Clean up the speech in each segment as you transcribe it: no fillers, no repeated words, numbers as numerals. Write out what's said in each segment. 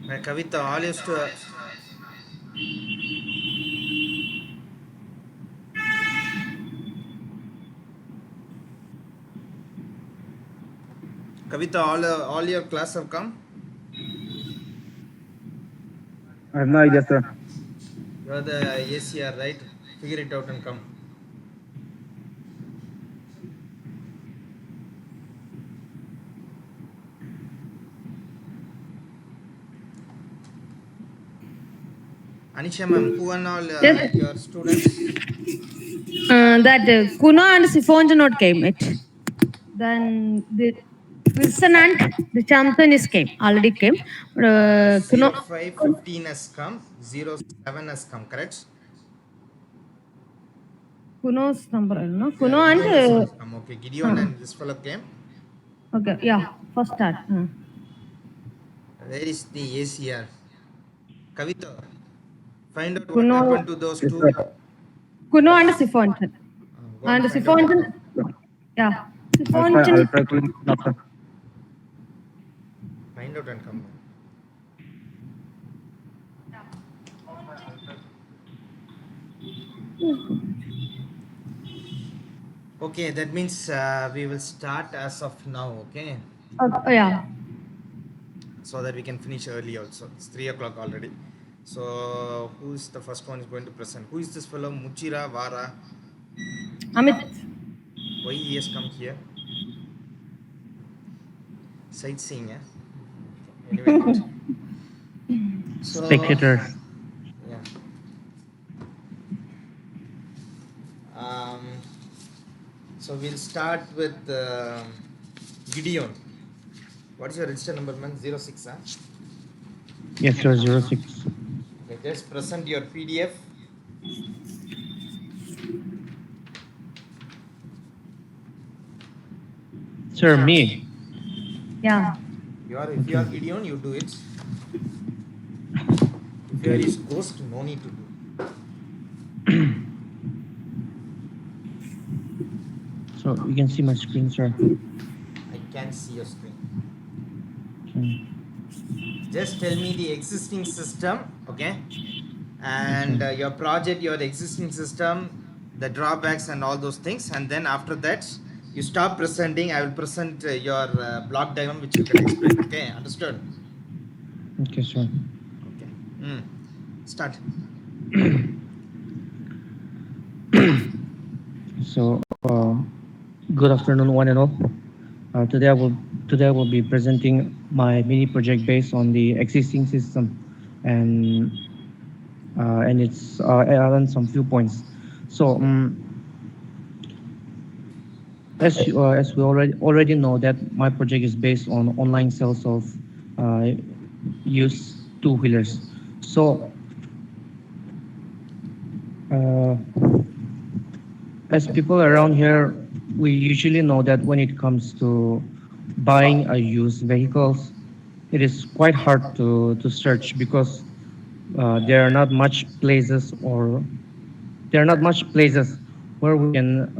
Kavita, all used to. Kavita, all your class have come. I have no idea, sir. You are the ACR, right? Figure it out and come. Anisha ma'am, who are all Yes. your students? That Kuno and Siphon not came it. Then the Wilson and the Chantan is came already came. Kuno 0515 has come, 07 has come, correct? Kuno's number no Yeah, Kuno and Gideon has come. Okay, Gideon uh, and this fellow came. okay, yeah, first start. Where is the ACR? Kavita, find out what Kuno happened to those Yes, two. sir. Kuno and Siphon. Go and And find out Siphon, and come. yeah, I'll Siphon. try. I'll try to now, sir. Find out and come. Okay, that means we will start as of now, okay? Oh, yeah. So that we can finish early also. It's 3 o'clock already. So who is the first one is going to present? Who is this fellow? Muchira Vara. Amit. Why he has come here? Sightseeing, eh? Anyway, good. So Spectators. yeah. Um, so we'll start with Gideon. What is your register number, man? 06, huh? Yes, sir. 06. Okay, just present your PDF. Sir, me. Yeah. If you are Gideon, you do it. If you are his ghost, no need to do. So you can see my screen, sir. I can't see your screen. Okay. Just tell me the existing system, okay? And your project, your existing system, the drawbacks and all those things. And then after that, you stop presenting. I will present your block diagram which you can explain. Okay, understood? Okay, sir. Okay. Start. So, good afternoon, one and all. Today I will be presenting my mini project based on the existing system, and it's on some few points. So, as we already know that my project is based on online sales of uh, used two-wheelers. So, uh, as people around here, we usually know that when it comes to buying a used vehicles, it is quite hard to search because there are not much places or there are not much places where we can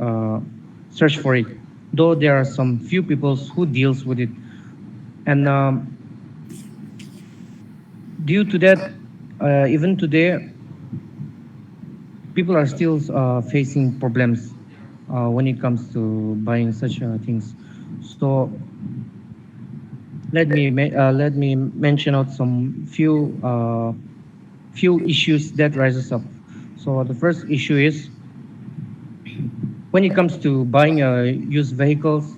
search for it. Though there are some few people who deals with it, and due to that, even today, people are still facing problems when it comes to buying such things. So let me mention out some few issues that rises up. So the first issue is when it comes to buying used vehicles,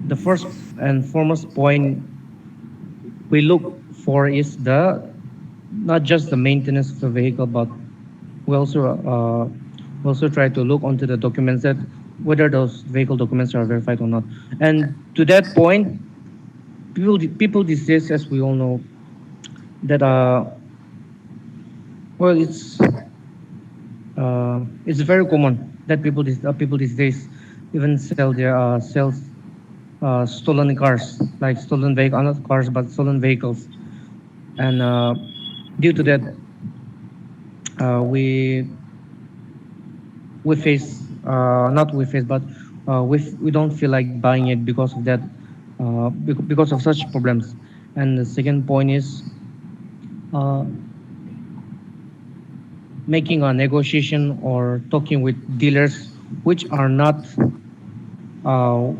the first and foremost point we look for is the not just the maintenance of the vehicle, but we also try to look onto the documents that whether those vehicle documents are verified or not. And to that point, people these days, as we all know, that well, it's very common that people these days even sell their stolen cars, like stolen vehicle, not cars, but stolen vehicles. And due to that, uh, we we face not we face, but we don't feel like buying it because of that, because of such problems. And the second point is uh, making a negotiation or talking with dealers which are not uh,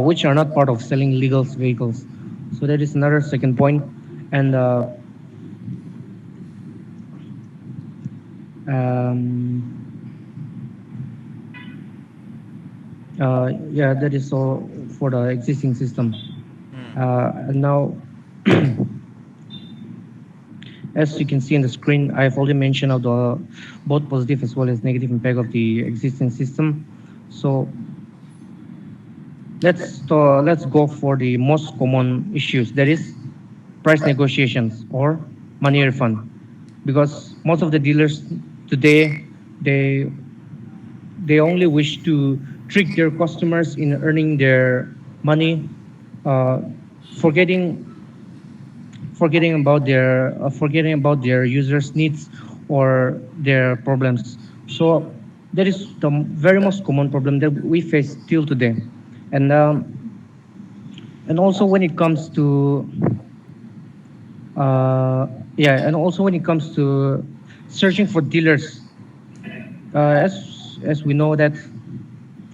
which are not part of selling legal vehicles. So that is another second point. And um, yeah, that is all for the existing system. And now, as you can see on the screen, I've already mentioned of the both positive as well as negative impact of the existing system. So let's go for the most common issues. That is price negotiations or money refund, because most of the dealers today they they only wish to trick their customers in earning their money, uh, forgetting forgetting about their users' needs or their problems. So that is the very most common problem that we face till today, and also when it comes to yeah, and also when it comes to searching for dealers, as we know that,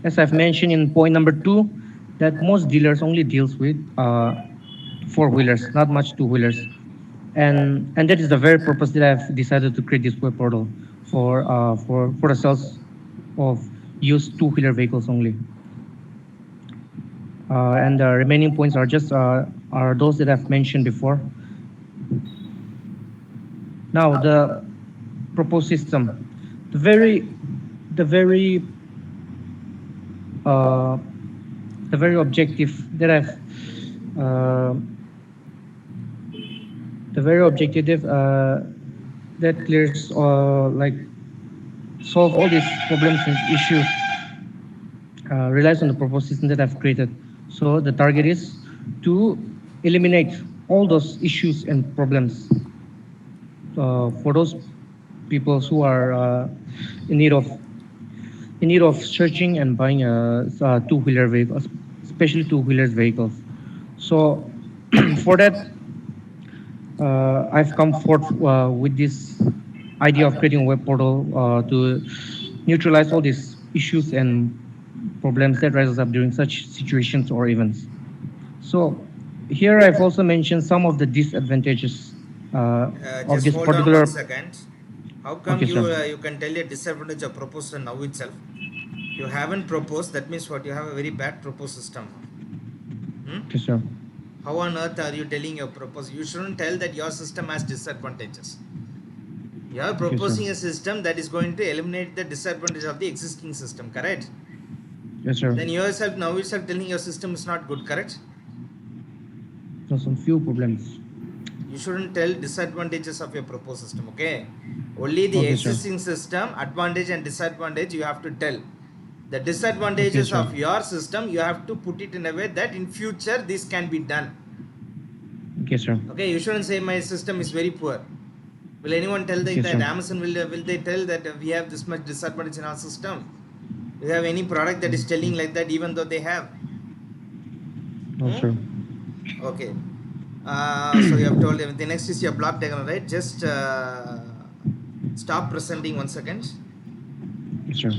as I've mentioned in point number two, that most dealers only deals with four wheelers, not much two wheelers, and that is the very purpose that I've decided to create this web portal for the sales of used two wheeler vehicles only. And the remaining points are just are those that I've mentioned before. Now proposed system, the very the very uh, the very objective that I've uh, the very objective that clears like solve all these problems and issues relies on the proposed system that I've created. So the target is to eliminate all those issues and problems for those people who are in need of searching and buying a two-wheeler vehicles, especially two-wheeler vehicles. So for that, I've come forth with this idea of creating a web portal to neutralize all these issues and problems that rises up during such situations or events. So here I've also mentioned some of the disadvantages of Just this hold on one particular. second. How come Okay, sir. you can tell a disadvantage of proposal now itself? You haven't proposed. That means what? You have a very bad proposed system. Okay, sir. How on earth are you telling your proposal? You shouldn't tell that your system has disadvantages. You are Okay, sir. proposing a system that is going to eliminate the disadvantage of the existing system, correct? Yes, sir. Then yourself now yourself telling your system is not good, correct? So some few problems. You shouldn't tell disadvantages of your proposed system, okay? Only the Okay, sir. existing system, advantage and disadvantage you have to tell. The Okay, disadvantages sir. of your system, you have to put it in a way that in future this can be done. Okay, sir. Okay, you shouldn't say my system is very poor. Will anyone tell Okay, that sir. Amazon will they tell that we have this much disadvantage in our system? Do you have any product that is telling like that even though they have? No, sir. Okay. So you have told everything. Next is your block diagram, right? Just stop presenting 1 second. Yes, sir.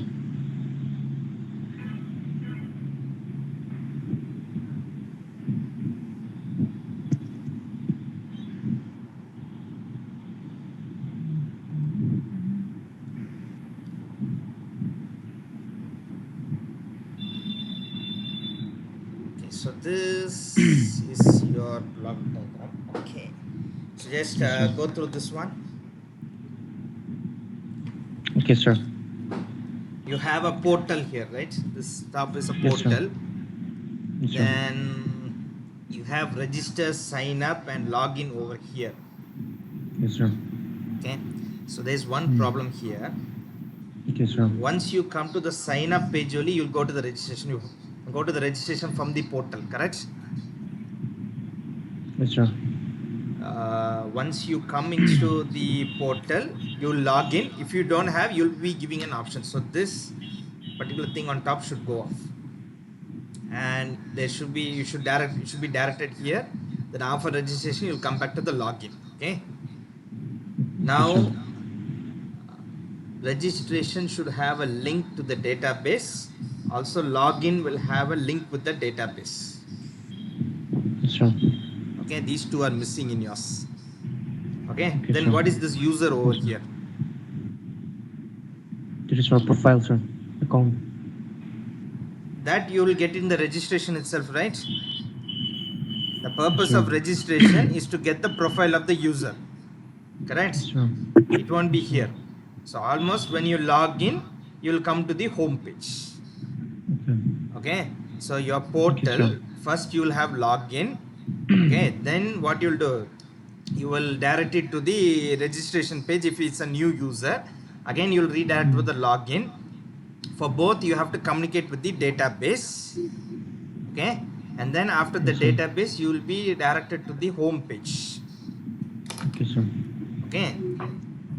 Okay, so this is your block diagram. Okay. So just Yes, sir. go through this one. Okay, sir. You have a portal here, right? This top is a Yes, sir. portal. Yes, sir. Then you have register, sign up, and login over here. Yes, sir. Okay. So there's one problem here. Okay, sir. Once you come to the sign up page only, you'll go to the registration. You go to the registration from the portal, correct? Yes, sir. Once you come into the portal, you log in. If you don't have, you'll be giving an option. So this particular thing on top should go off, and there should be it should be directed here. Then after registration, you'll come back to the login. Okay. Okay, Now, sir. registration should have a link to the database. Also, login will have a link with the database. Yes, sir. Okay, these two are missing in yours. Okay, Okay, then sir. what is this user over Yes, sir. here? This is our profile, sir. Account. That you will get in the registration itself, right? The purpose sir. of registration is to get the profile of the user, correct? Yes, sir. It won't be here. So almost when you log in, you will come to the home page. Okay. Okay, so your Okay, portal, sir. first you will have login. Okay, then what you'll do, you will direct it to the registration page if it's a new user. Again, you'll redirect to the login. For both, you have to communicate with the database. Okay, and then after the Yes, sir. database, you will be directed to the home page. Okay, sir. Okay,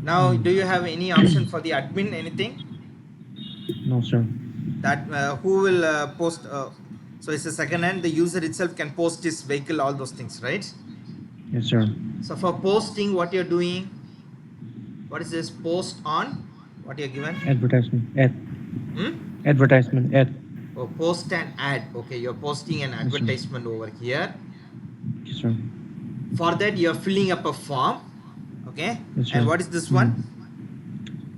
now do you have any option for the admin? Anything No, sir. that who will post? So it's a second hand. The user itself can post his vehicle, all those things, right? Yes, sir. So for posting, what you're doing? What is this? Post on what you're given? Advertisement. Ad. Hmm? Advertisement. Ad. Oh, post an ad. Okay, you're posting an sir. advertisement over here. Yes, sir. For that, you're filling up a form. Okay, Yes, sir. and what is this one?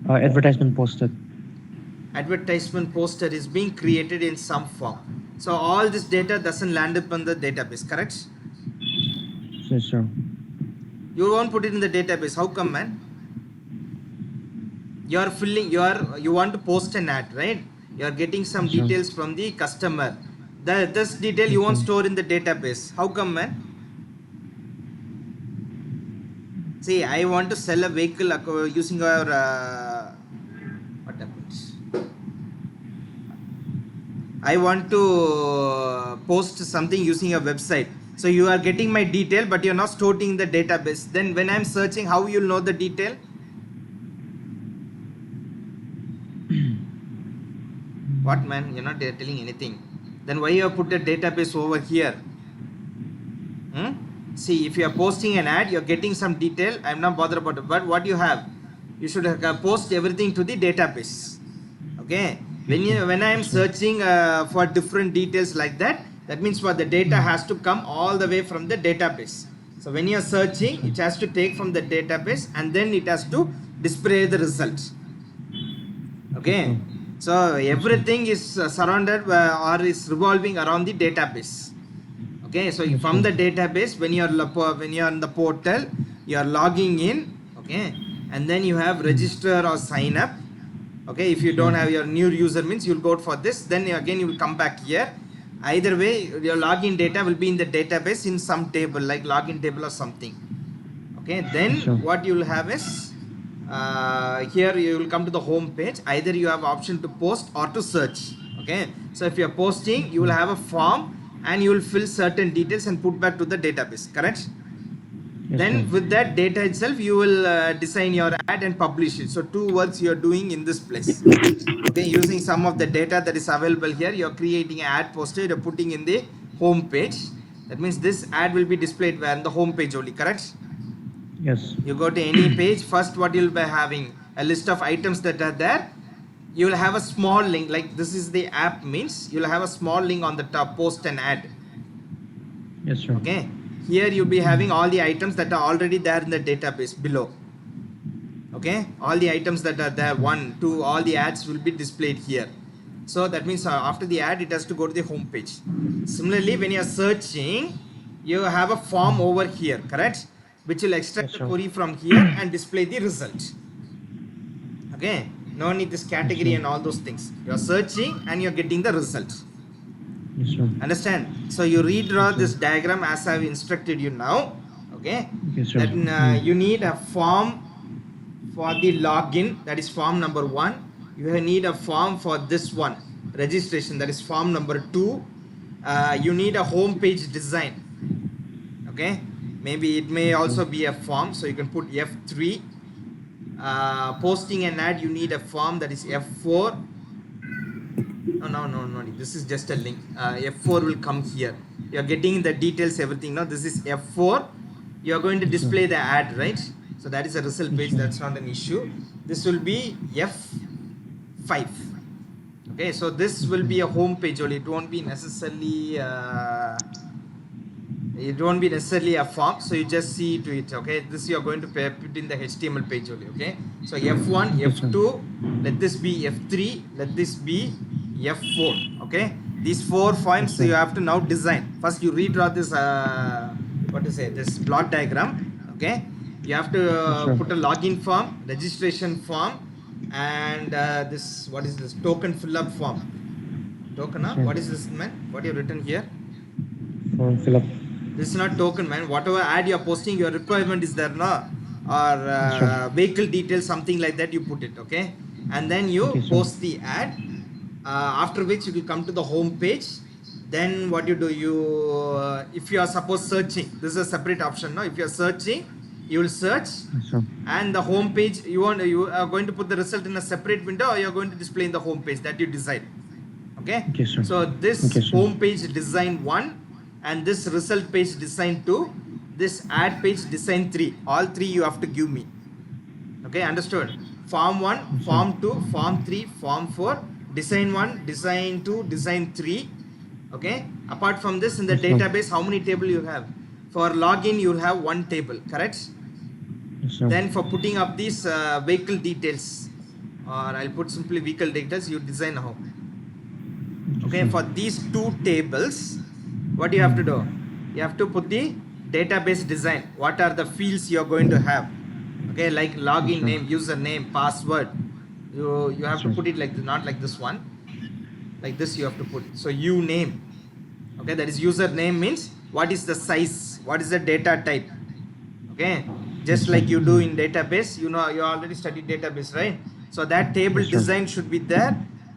Advertisement posted. Advertisement poster is being created in some form. So all this data doesn't land up on the database, correct? Yes, sir. You won't put it in the database. How come, man? You're filling. You want to post an ad, right? You're getting some Yes, sir. details from the customer. This detail you Yes, won't sir. store in the database. How come, man? See, I want to sell a vehicle using our what happens? I want to post something using a website. So you are getting my detail, but you're not storing in the database. Then when I'm searching, how you'll know the detail? What, man? You're not telling anything. Then why you have put a database over here? Hmm? See, if you are posting an ad, you're getting some detail. I'm not bothered about it. But what you have, you should post everything to the database. Okay. When I am searching for different details like that, that means what the data has to come all the way from the database. So when you are searching, it has to take from the database and then it has to display the result. Okay. So everything is surrounded or is revolving around the database. Okay, so from the database, when you're in the portal, you're logging in. Okay, and then you have register or sign up. Okay, if you don't have your new user means you'll go for this. Then again you will come back here. Either way, your login data will be in the database in some table like login table or something. Okay, then what you will have is here you will come to the home page. Either you have option to post or to search. Okay, so if you're posting, you will have a form and you will fill certain details and put back to the database, correct? Yes, Then sir. with that data itself, you will design your ad and publish it. So two works you are doing in this place. Okay, using some of the data that is available here, you are creating an ad poster, you're putting in the home page. That means this ad will be displayed where on the home page only, correct? Yes. You go to any page, first what you'll be having a list of items that are there. You will have a small link, like this is the app means you'll have a small link on the top, post an ad. Yes, sir. Okay, here you'll be having all the items that are already there in the database below. Okay, all the items that are there, 1, 2, all the ads will be displayed here. So that means after the ad, it has to go to the home page. Similarly, when you are searching, you have a form over here, correct? Which will extract Yes, the sir. query from here and display the result. Okay, no need this category and all those things. You are searching and you are getting the result. Yes, sir. Understand? So you redraw this diagram as I have instructed you now. Okay, Yes, sir. then you need a form for the login, that is form number 1. You need a form for this one, registration, that is form number 2. You need a home page design. Okay, maybe it may also be a form, so you can put F3. Posting an ad, you need a form, that is F4. No, this is just a link. F4 will come here. You're getting the details, everything. Now this is F4. You're going to Yes, sir. display the ad, right? So that is a result Yes, page. sir. That's not an issue. This will be F5. Okay, so this will be a home page only. It won't be necessarily a form, so you just see to it. Okay, this you're going to put in the HTML page only. Okay, so F1, Okay, sir. F2, let this be F3, let this be F4. Okay, these four Yes, forms sir. you have to now design. First you redraw this what to say, this block diagram. Okay, you have to Yes, sir. put a login form, registration form, and this, what is this, token fill up form. Token, Yes, huh? sir. What is this, man? What you written here? For fill up. This is not token, man. Whatever ad you're posting, your requirement is there, no? Or Yes, sir. vehicle details, something like that, you put it, okay? And then you Okay, sir. post the ad. After which you will come to the home page. Then what you do, if you are suppose searching, this is a separate option, no? If you are searching, you will search, Yes, sir. and the home page, you are going to put the result in a separate window, or you are going to display in the home page, that you decide. Okay, Okay, sir. so this Okay, sir. home page design 1 and this result page design 2, this ad page design 3, all three you have to give me. Okay, understood? Form 1, Yes, sir. form 2, form 3, form 4, design 1, design 2, design 3. Okay, apart from this, in the Yes, sir. database, how many table you have? For login you have one table, correct? Yes, sir. Then for putting up these vehicle details, or I'll put simply vehicle details, you design how. Okay, sir. for these two tables, what you have to do, you have to put the database design. What are the fields you're going to have? Okay, like Yes, login sir. name, username, password. You Yes, have sir. to put it like not like this one, like this you have to put. So you name. Okay, that is username, means what is the size, what is the data type. Okay, Yes, just sir. like you do in database, you know, you already studied database, right? So that table Yes, sir. design should be there,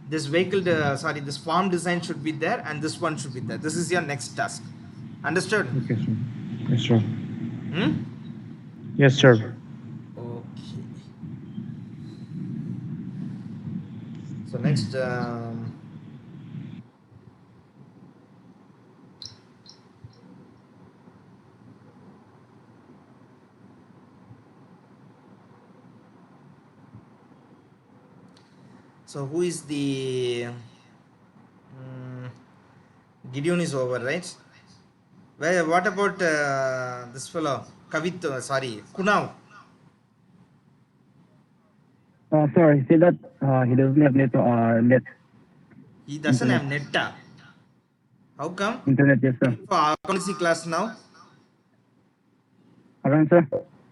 this vehicle this form design should be there, and this one should be there. This is your next task. Understood? Okay, sir. Yes, sir. Hmm? Yes, sir. Okay, so next so who is the Gideon is over, right? Where, what about this fellow Kavit, sorry, Kunav? Sorry, say that he doesn't have net He doesn't have internet. netta. How come? Internet, yes, sir. For accountancy class now, Around, sir.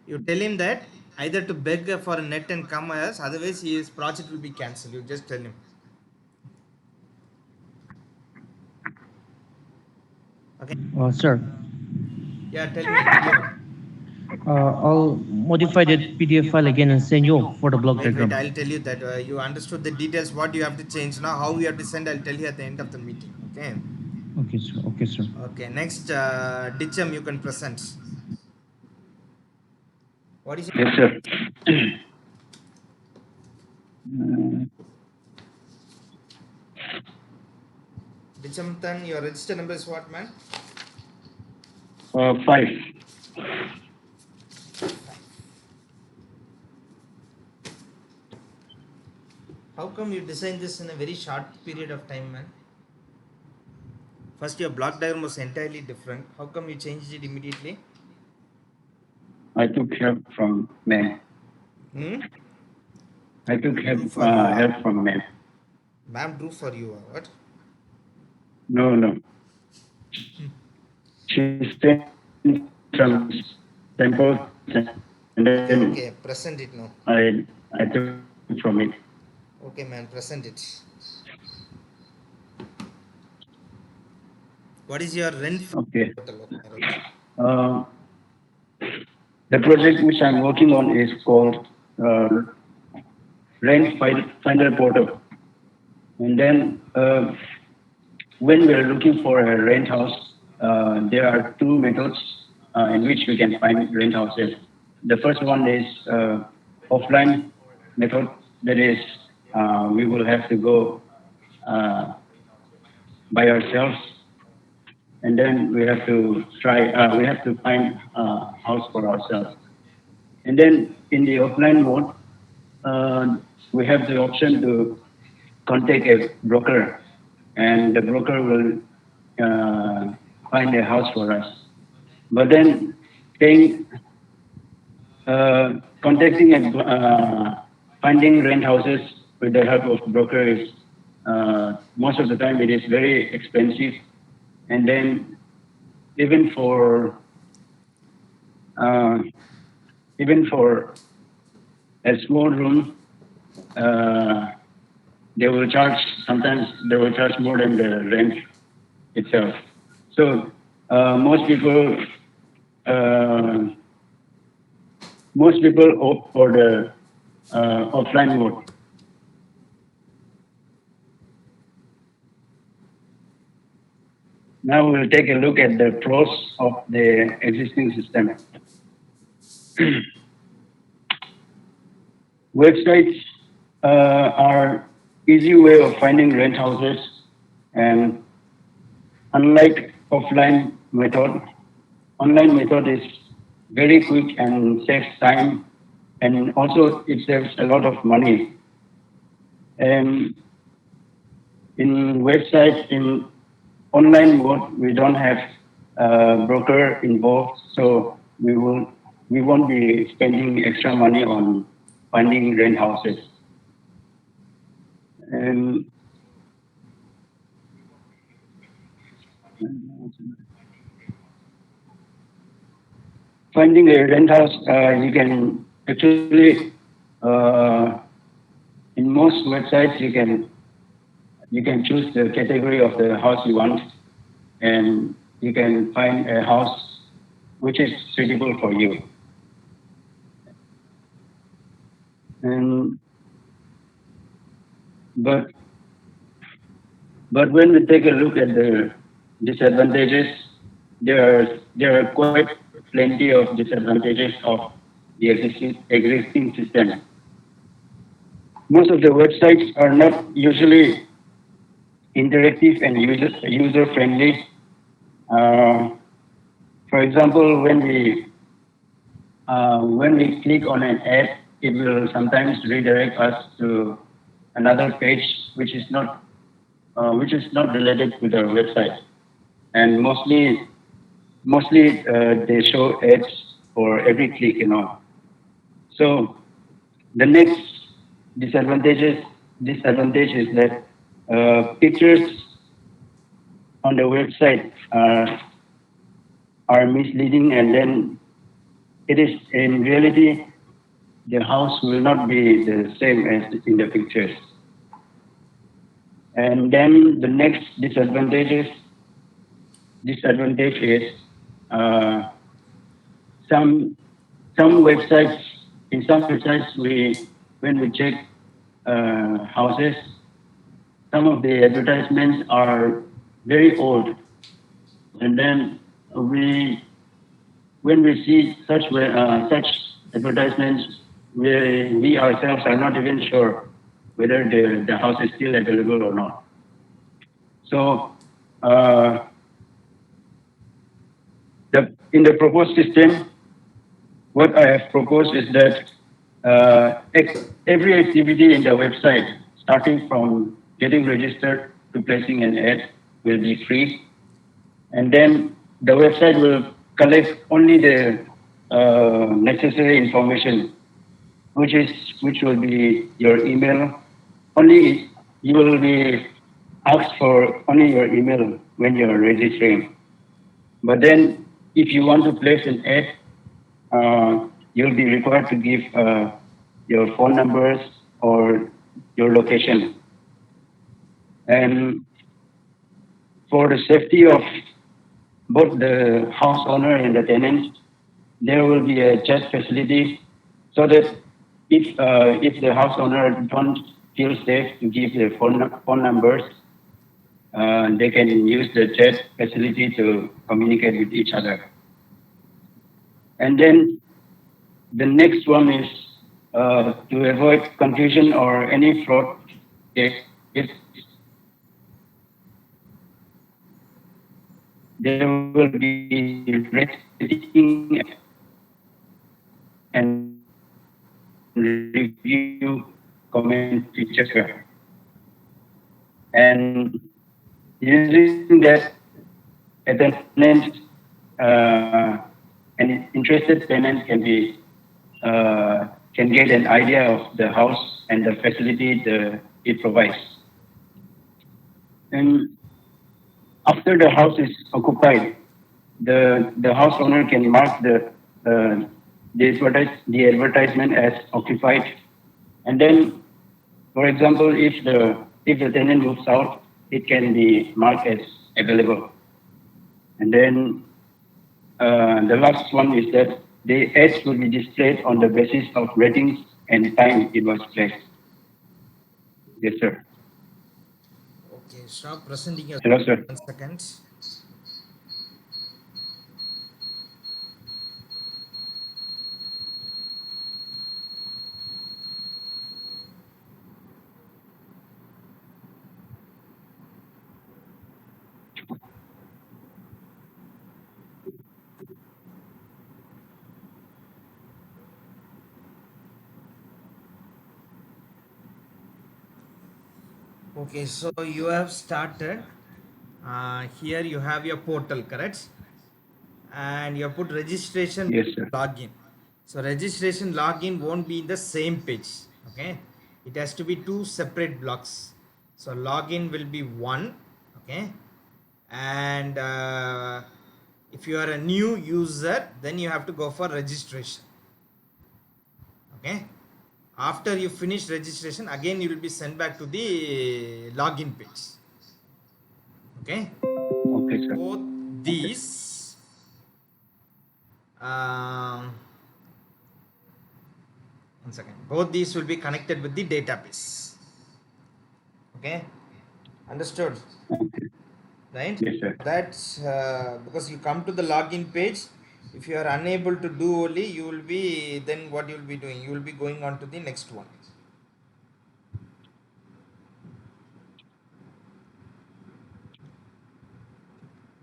you tell him that either to beg for a net and come as, otherwise his project will be cancelled. You just tell him. Okay. Sir, Yeah, tell me. Gideon. I'll modify that PDF file again and send you for the block Wait, diagram. I'll tell you that you understood the details. What you have to change now, how you have to send, I'll tell you at the end of the meeting. Okay. Okay, sir. Okay, sir. Okay. Next, Ditcham, you can present. What is your Yes, sir. Uh, Ditcham Tan? Your register number is what, man? 5. How come you designed this in a very short period of time, man? First, your block diagram was entirely different. How come you changed it immediately? I took help from ma'am. Hmm? I took help, For you, help from ma'am. Ma'am drew for you, what? No, no. She sent some samples and then Okay, present it now. I took from it. Okay, man, present it. What is your rent Okay. total? Okay, right. Uh, the project which I'm working on is called Rent Finder Portal. And then when we're looking for a rent house, there are two methods in which we can find rent houses. The first one is offline method. That is, we will have to go by ourselves and then we have to we have to find a house for ourselves. And then in the offline mode, we have the option to contact a broker, and the broker will find a house for us. But then paying, contacting and finding rent houses with the help of broker is most of the time it is very expensive, and then even for uh, even for a small room, uh, they will charge, sometimes they will charge more than the rent itself. So most people uh, opt for the offline mode. Now we'll take a look at the pros of the existing system. Websites are easy way of finding rent houses, and unlike offline method, online method is very quick and saves time, and also it saves a lot of money. And in websites, in online mode, we don't have broker involved, so we won't be spending extra money on finding rent houses. And finding a rent house, you can actually in most websites you can choose the category of the house you want, and you can find a house which is suitable for you. And but but when we take a look at the disadvantages, there are quite plenty of disadvantages of the existing system. Most of the websites are not usually interactive and user friendly. Uh, for example, when we click on an ad, it will sometimes redirect us to another page which is not related to the website, and mostly they show ads for every click, you know. So the next disadvantage is that pictures on the website are misleading, and then it is in reality the house will not be the same as in the pictures. And then the next disadvantage is uh, some websites, in some websites we when we check houses, some of the advertisements are very old, and then we when we see such advertisements, we ourselves are not even sure whether the house is still available or not. So in the proposed system, what I have proposed is that every activity in the website, starting from getting registered to placing an ad, will be free, and then the website will collect only the necessary information, which will be your email. Only you will be asked for only your email when you are registering. But then, if you want to place an ad, you'll be required to give your phone numbers or your location. And for the safety of both the house owner and the tenant, there will be a chat facility, so that if the house owner don't feel safe to give their phone numbers, they can use the chat facility to communicate with each other. And then the next one is to avoid confusion or any fraud. If there will be rating and review comment feature here. And using that, a tenant, an interested tenant can get an idea of the house and the facility it provides. And after the house is occupied, the house owner can mark the advertisement as occupied, and then, for example, if the tenant moves out, it can be marked as available. And then the last one is that the ads will be displayed on the basis of ratings and time it was placed. Yes, sir. Okay, stop presenting your Hello, sir. 1 second. Okay, so you have started. Here you have your portal, correct? And you have put registration Yes, sir. login. So registration login won't be in the same page. Okay, it has to be two separate blocks. So login will be one. Okay, and if you are a new user, then you have to go for registration. Okay, after you finish registration, again you will be sent back to the login page. Okay, Okay, sir. both these one second, both these will be connected with the database. Okay, understood, Okay. right? Yes, sir. That's because you come to the login page. If you are unable to do only, you will be, then what you will be doing, you will be going on to the next one.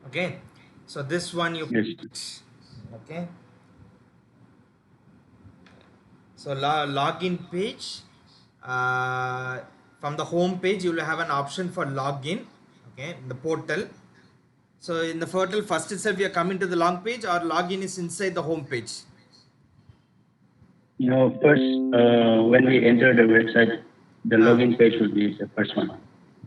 Okay, so this one you Yes. okay, so login page, from the home page you will have an option for login. Okay, in the portal. So in the portal, first itself you are coming to the log page, or login is inside the home page. No, first, when we enter the website, the login page will be the first one.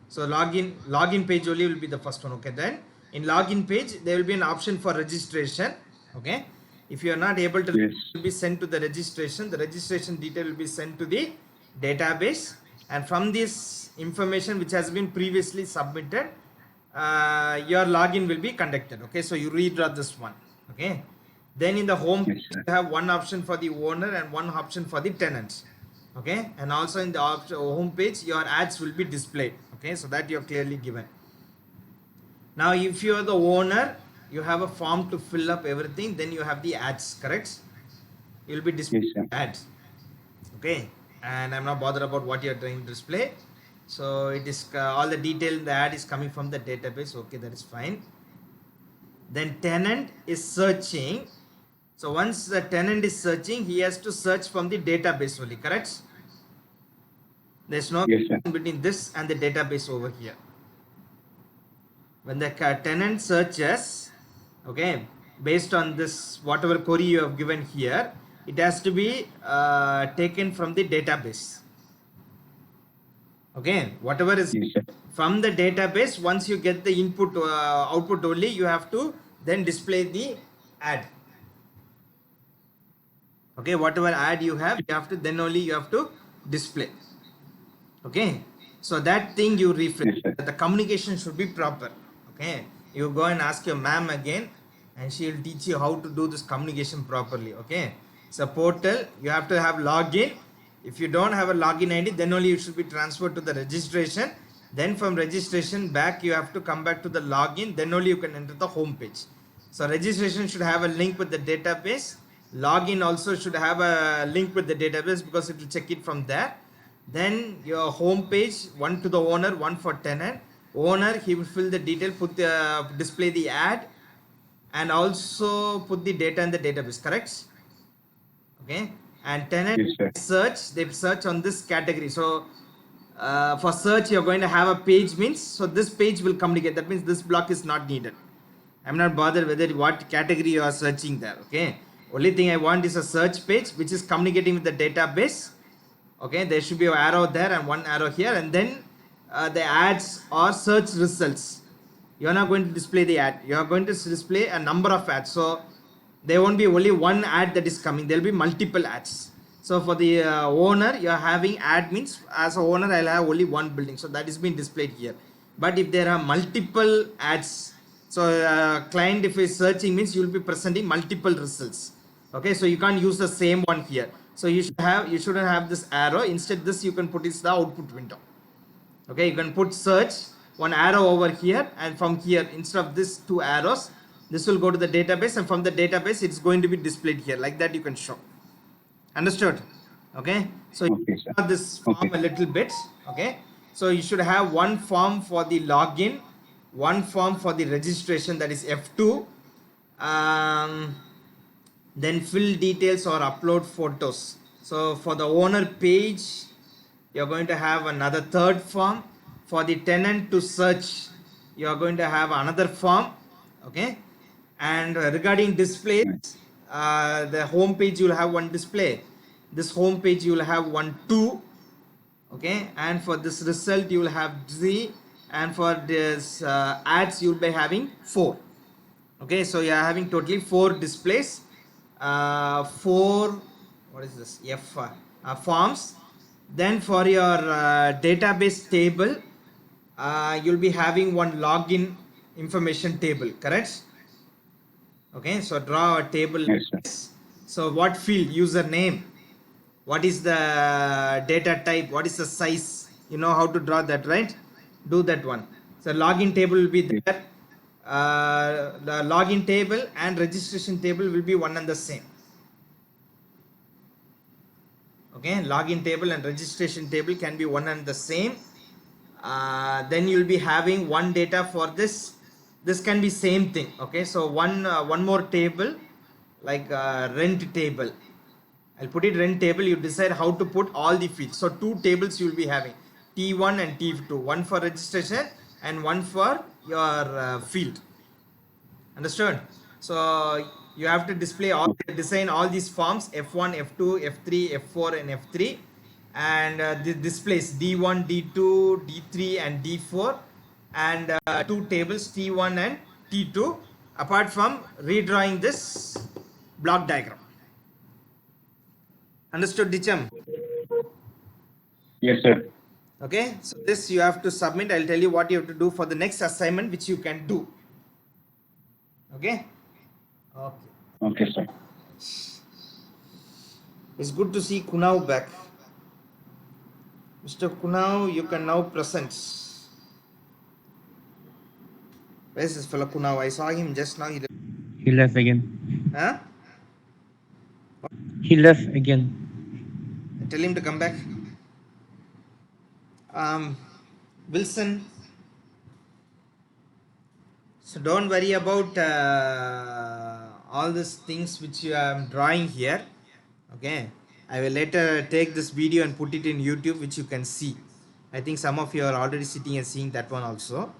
So login page only will be the first one. Okay, then in login page there will be an option for registration. Okay, if you are not able to, Yes. it will be sent to the registration. The registration detail will be sent to the database, and from this information which has been previously submitted, your login will be conducted. Okay, so you redraw this one. Okay, then in the home Yes, page, sir. you have one option for the owner and one option for the tenant. Okay, and also in the home page your ads will be displayed. Okay, so that you are clearly given. Now if you are the owner, you have a form to fill up everything, then you have the ads, correct? You will be displaying Yes, sir. ads. Okay, and I'm not bothered about what you are trying to display. So it is all the detail in the ad is coming from the database. Okay, that is fine. Then tenant is searching. So once the tenant is searching, he has to search from the database only, correct? There's no Yes, sir. connection between this and the database over here. When the tenant searches, okay, based on this whatever query you have given here, it has to be taken from the database. Okay, whatever is Yes, sir. from the database, once you get the input output only, you have to then display the ad. Okay, whatever ad you have to then only you have to display. Okay, so that thing you refresh. Yes, sir. The communication should be proper. Okay, you go and ask your ma'am again, and she will teach you how to do this communication properly. Okay, so portal, you have to have login. If you don't have a login ID, then only you should be transferred to the registration. Then from registration back, you have to come back to the login. Then only you can enter the home page. So registration should have a link with the database. Login also should have a link with the database because it will check it from there. Then your home page, one to the owner, one for tenant. Owner, he will fill the detail, display the ad. and also put the data in the database, correct? Okay, and tenant Yes, sir. search, they search on this category. So for search you're going to have a page means, so this page will communicate, that means this block is not needed. I'm not bothered whether what category you are searching there. Okay, only thing I want is a search page which is communicating with the database. Okay, there should be an arrow there and one arrow here, and then the ads or search results. You are not going to display the ad, you are going to display a number of ads. So there won't be only one ad that is coming, there will be multiple ads. So for the owner, you are having ad means, as a owner I'll have only one building, so that is being displayed here. But if there are multiple ads, so client if is searching means you will be presenting multiple results. Okay, so you can't use the same one here. So you shouldn't have this arrow. Instead this you can put is the output window. Okay, you can put search, one arrow over here, and from here instead of this two arrows, this will go to the database, and from the database it's going to be displayed here, like that you can show. Understood? Okay, so you Okay, sir. have this form Okay. a little bit. Okay, so you should have one form for the login, one form for the registration, that is F2, then fill details or upload photos. So for the owner page you're going to have another third form. For the tenant to search you're going to have another form. Okay, and regarding displays, the home page you'll have one display, this home page you will have 1 2. Okay, and for this result you will have 3, and for this ads you will be having 4. Okay, so you are having totally 4 displays, 4, what is this, F forms. Then for your database table you'll be having one login information table, correct? Okay, so draw a table. Yes, sir. So what field? Username, what is the data type, what is the size, you know how to draw that, right? Do that one. So login table will be there, the login table and registration table will be one and the same. Okay, login table and registration table can be one and the same. Then you'll be having one data for this can be same thing. Okay, so one more table, like rent table, I'll put it rent table. You decide how to put all the fields. So 2 tables you will be having, T1 and T2, one for registration and one for your field. Understood? So you have to display all, design all these forms, F1, F2, F3, F4 and F3, and the displays D1, D2, D3 and D4, and 2 tables T1 and T2, apart from redrawing this block diagram. Understood, Dicham? Yes, sir. Okay, so this you have to submit. I'll tell you what you have to do for the next assignment, which you can do. Okay. Okay, sir. It's good to see Kunal back. Mr. Kunal, you can now present. Where's this fellow Kunal? I saw him just now. He left again. Huh? He left again. Tell him to come back. Wilson. So don't worry about all these things which you are drawing here. Okay, I will later take this video and put it in YouTube, which you can see. I think some of you are already sitting and seeing that one also,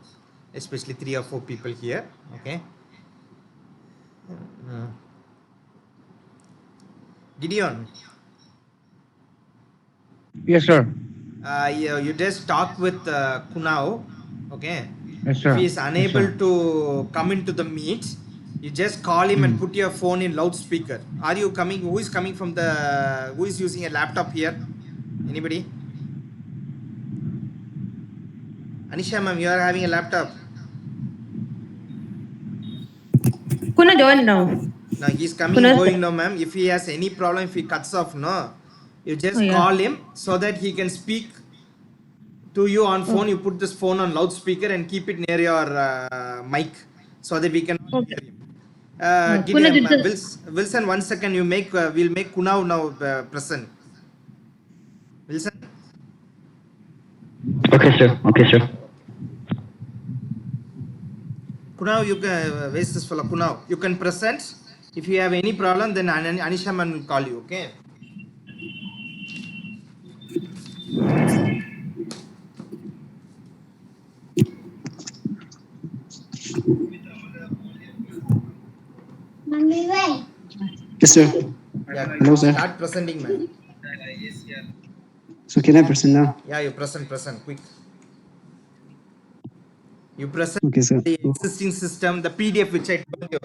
especially 3 or 4 people here. Okay. Gideon, Yes, sir. you just talk with Kunal. Okay. Yes, sir. If he is unable Yes, sir. to come into the meet, you just call him and put your phone in loudspeaker. Are you coming? Who is coming from the? Who is using a laptop here? Anybody? Anisha ma'am, you are having a laptop. Kuna join now. Now he's coming Kunal, going now, ma'am. If he has any problem, if he cuts off, no, you just Oh, yeah. call him so that he can speak to you on phone. You put this phone on loudspeaker and keep it near your mic so that we can Okay. hear him. Kunal, Gideon, just- Wilson, 1 second. You make we'll make Kunal now present. Wilson. Okay, sir. Okay, sir. Kunav, you can waste this fellow. Kunav, you can present. If you have any problem, then Anisha man will call you. Okay. Yes, sir. Yeah. Hello, sir. Start presenting, man. So can I present now? Yeah, you present quick. You present Okay, sir. the existing system, the PDF which I told you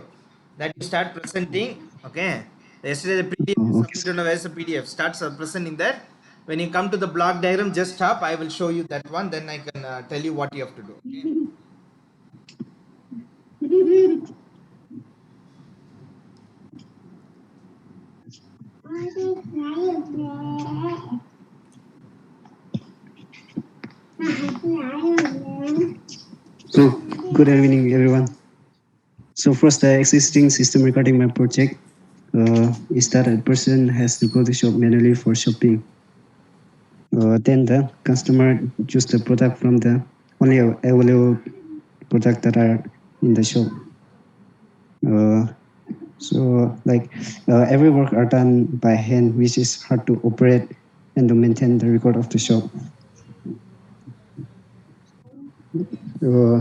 that you start presenting. Okay. Yesterday the PDF you Oh, okay, submitted. Where's the PDF? Start presenting that. When you come to the block diagram, just stop. I will show you that one. Then I can tell you what you have to do. Okay. So, good evening, everyone. So first, the existing system regarding my project is that a person has to go to shop manually for shopping. Then the customer choose the product from the only available product that are in the shop. So like every work are done by hand, which is hard to operate and to maintain the record of the shop. Uh,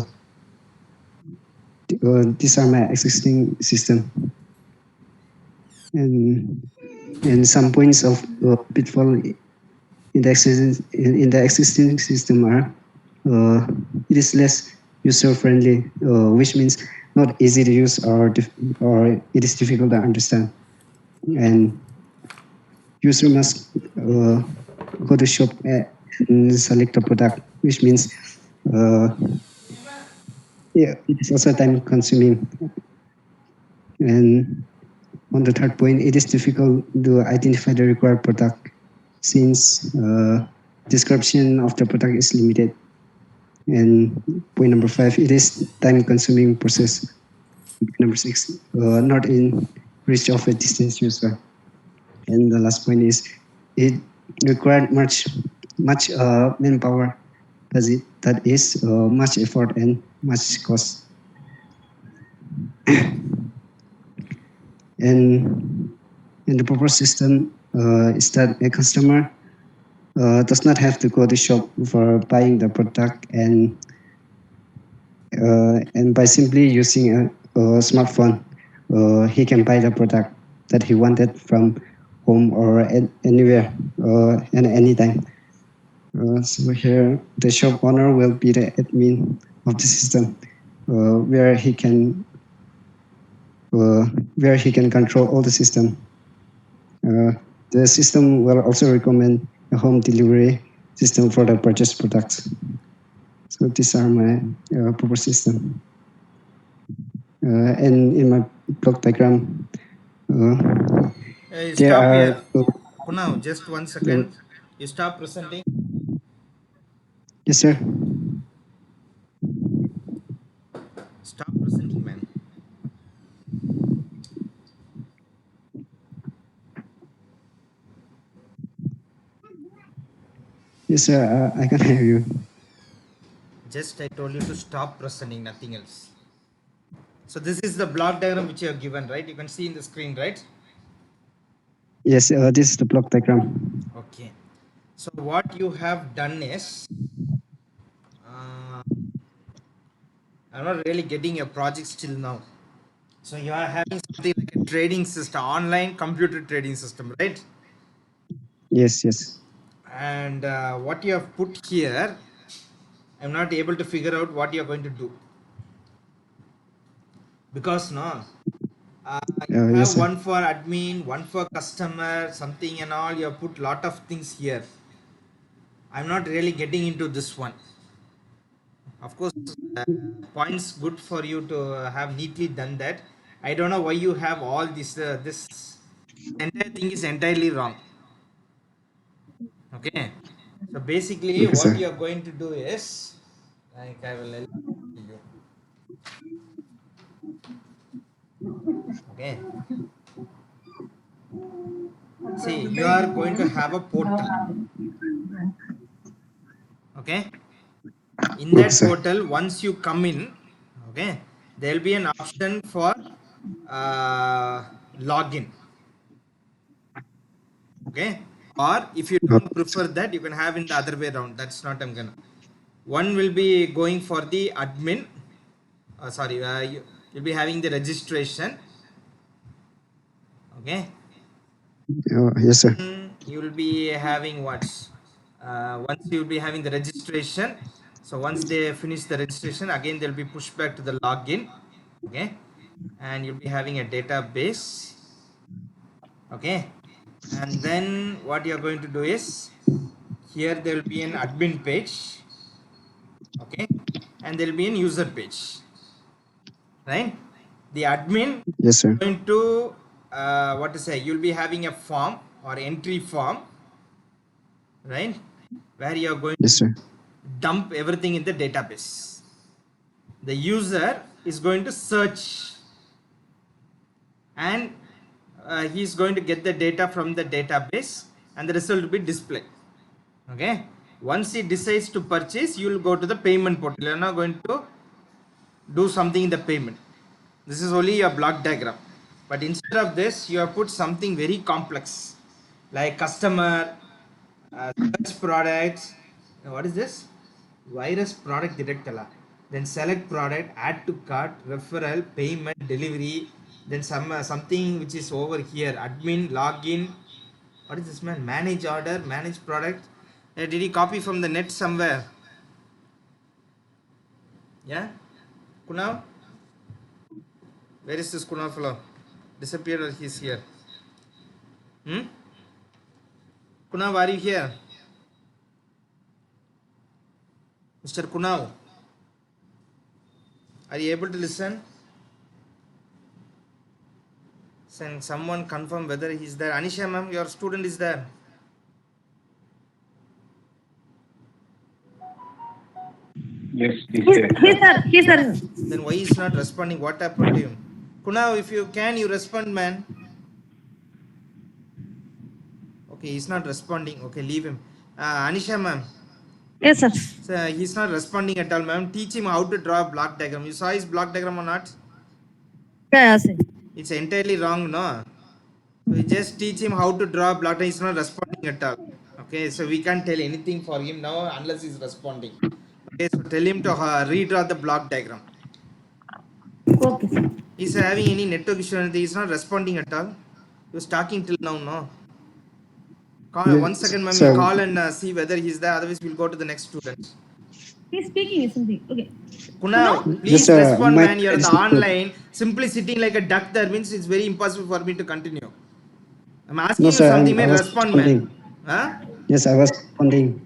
these are my existing system, and some points of pitfall in the existing system are it is less user friendly, which means not easy to use or it is difficult to understand, and user must go to shop and select a product, which means yeah, it is also time consuming. And on the third point, it is difficult to identify the required product since description of the product is limited. And point number 5, it is time consuming process. Number 6, not in reach of a distance user. And the last point is it required much manpower. That is much effort and much cost. And in the proper system is that a customer does not have to go to shop for buying the product, and by simply using a smartphone, he can buy the product that he wanted from home or anywhere and anytime. So here, the shop owner will be the admin of the system, where he can control all the system. The system will also recommend a home delivery system for the purchased products. So these are my proposed system. And in my block diagram, there Stop are here. Kunav, just 1 second. You stop presenting. yes, sir. Stop presenting, man. Yes, sir. I can hear you. Just I told you to stop presenting, nothing else. So this is the block diagram which you have given, right? You can see in the screen, right? Yes, this is the block diagram. Okay. So what you have done is, I'm not really getting your project still now. So you are having something like a trading system, online computer trading system, right? Yes, yes. And what you have put here, I'm not able to figure out what you're going to do. Because you Yes, have sir. one for admin, one for customer, something and all. You have put lot of things here. I'm not really getting into this one. Of course, points good for you to have neatly done that. I don't know why you have all this. This entire thing is entirely wrong. Okay. So basically, Okay, what sir. you are going to do is, like I will tell you. Okay. See, you are going to have a portal. Okay. In Okay, that sir. portal, once you come in, okay, there will be an option for login. Okay, or if you don't prefer that, you can have in the other way around. That's not I'm gonna. One will be going for the admin. You'll be having the registration. Okay. Yes, sir. You will be having what? Once you will be having the registration. So once they finish the registration, again they'll be pushed back to the login. Okay, and you'll be having a database. Okay, and then what you're going to do is here there will be an admin page. Okay, and there will be an user page. Right? The admin Yes, sir. going to what to say? You'll be having a form or entry form, right? Where you're going Yes, sir. to dump everything in the database. The user is going to search and he's going to get the data from the database and the result will be displayed. Okay. Once he decides to purchase, you will go to the payment portal. You're not going to do something in the payment. This is only a block diagram. But instead of this, you have put something very complex like customer, search products. What is this? Virus product detector. Then select product, add to cart, referral, payment, delivery. Then something which is over here. Admin, login. What is this, man? Manage order, manage product. Did he copy from the net somewhere? Yeah? Kunav? Where is this Kunav fellow? Disappeared or he's here? Kunav, are you here? Mr. Kunav, are you able to listen? Can someone confirm whether he's there? Anisha ma'am, your student is there. Yes, he's there. He's there. Then why he's not responding? What happened to him? Kunav, if you can, you respond, man. Okay, he's not responding. Okay, leave him. Anisha ma'am. Yes, sir. So he's not responding at all, ma'am. Teach him how to draw a block diagram. You saw his block diagram or not? Yeah, sir. It's entirely wrong, no? So we just teach him how to draw a block diagram. He's not responding at all. Okay, so we can't tell anything for him now unless he's responding. Okay, so tell him to redraw the block diagram. Okay, sir. He's having any network issue or anything. He's not responding at all. He was talking till now, no? Call, Yeah, 1 second, ma'am. sir. You call and see whether he's there. Otherwise, we'll go to the next student. He's speaking something. Okay. Kunav, please Yes, sir. respond, My man. You're on the question- online. Simply sitting like a duck there means it's very impossible for me to continue. I'm asking No, you sir, something, I man. was Respond, man. responding. Huh? Yes, I was responding.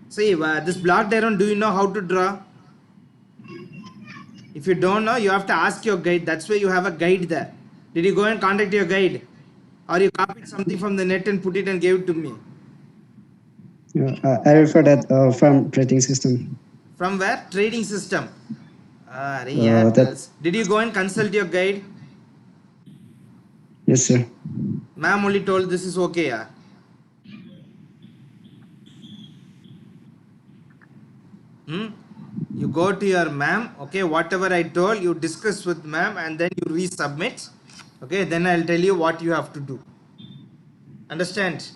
See, this block diagram, do you know how to draw? If you don't know, you have to ask your guide. That's why you have a guide there. Did you go and contact your guide? Or you copied something from the net and put it and gave it to me? I refer that from trading system. From where? Trading system. that- Did you go and consult your guide? Yes, sir. Ma'am only told this is okay. Yeah? You go to your ma'am, okay, whatever I told, you discuss with ma'am and then you resubmit. Okay, then I'll tell you what you have to do. Understand?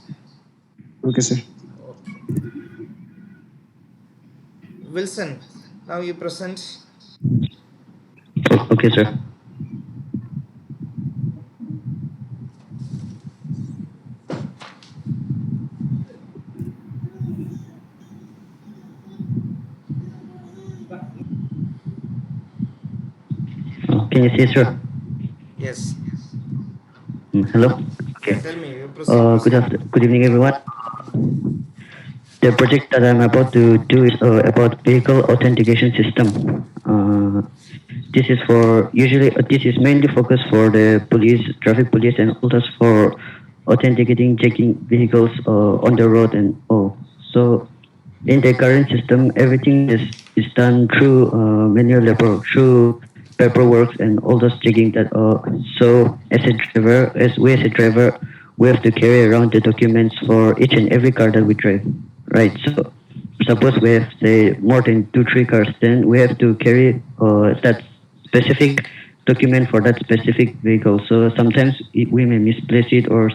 Okay, sir. Wilson, now you present. Okay, sir. Can you see, sir? Yes. Hello? Okay. Tell me, you proceed. Good evening, everyone. The project that I'm about to do is about vehicle authentication system. This is mainly focused for the police, traffic police, and others for authenticating, checking vehicles on the road and all. So, in the current system, everything is done through manual labor, through paperwork and all those checking that. So, as a driver, we have to carry around the documents for each and every car that we drive. Right. suppose we have say more than 2-3 cars, then we have to carry that specific document for that specific vehicle. So sometimes we may misplace it, or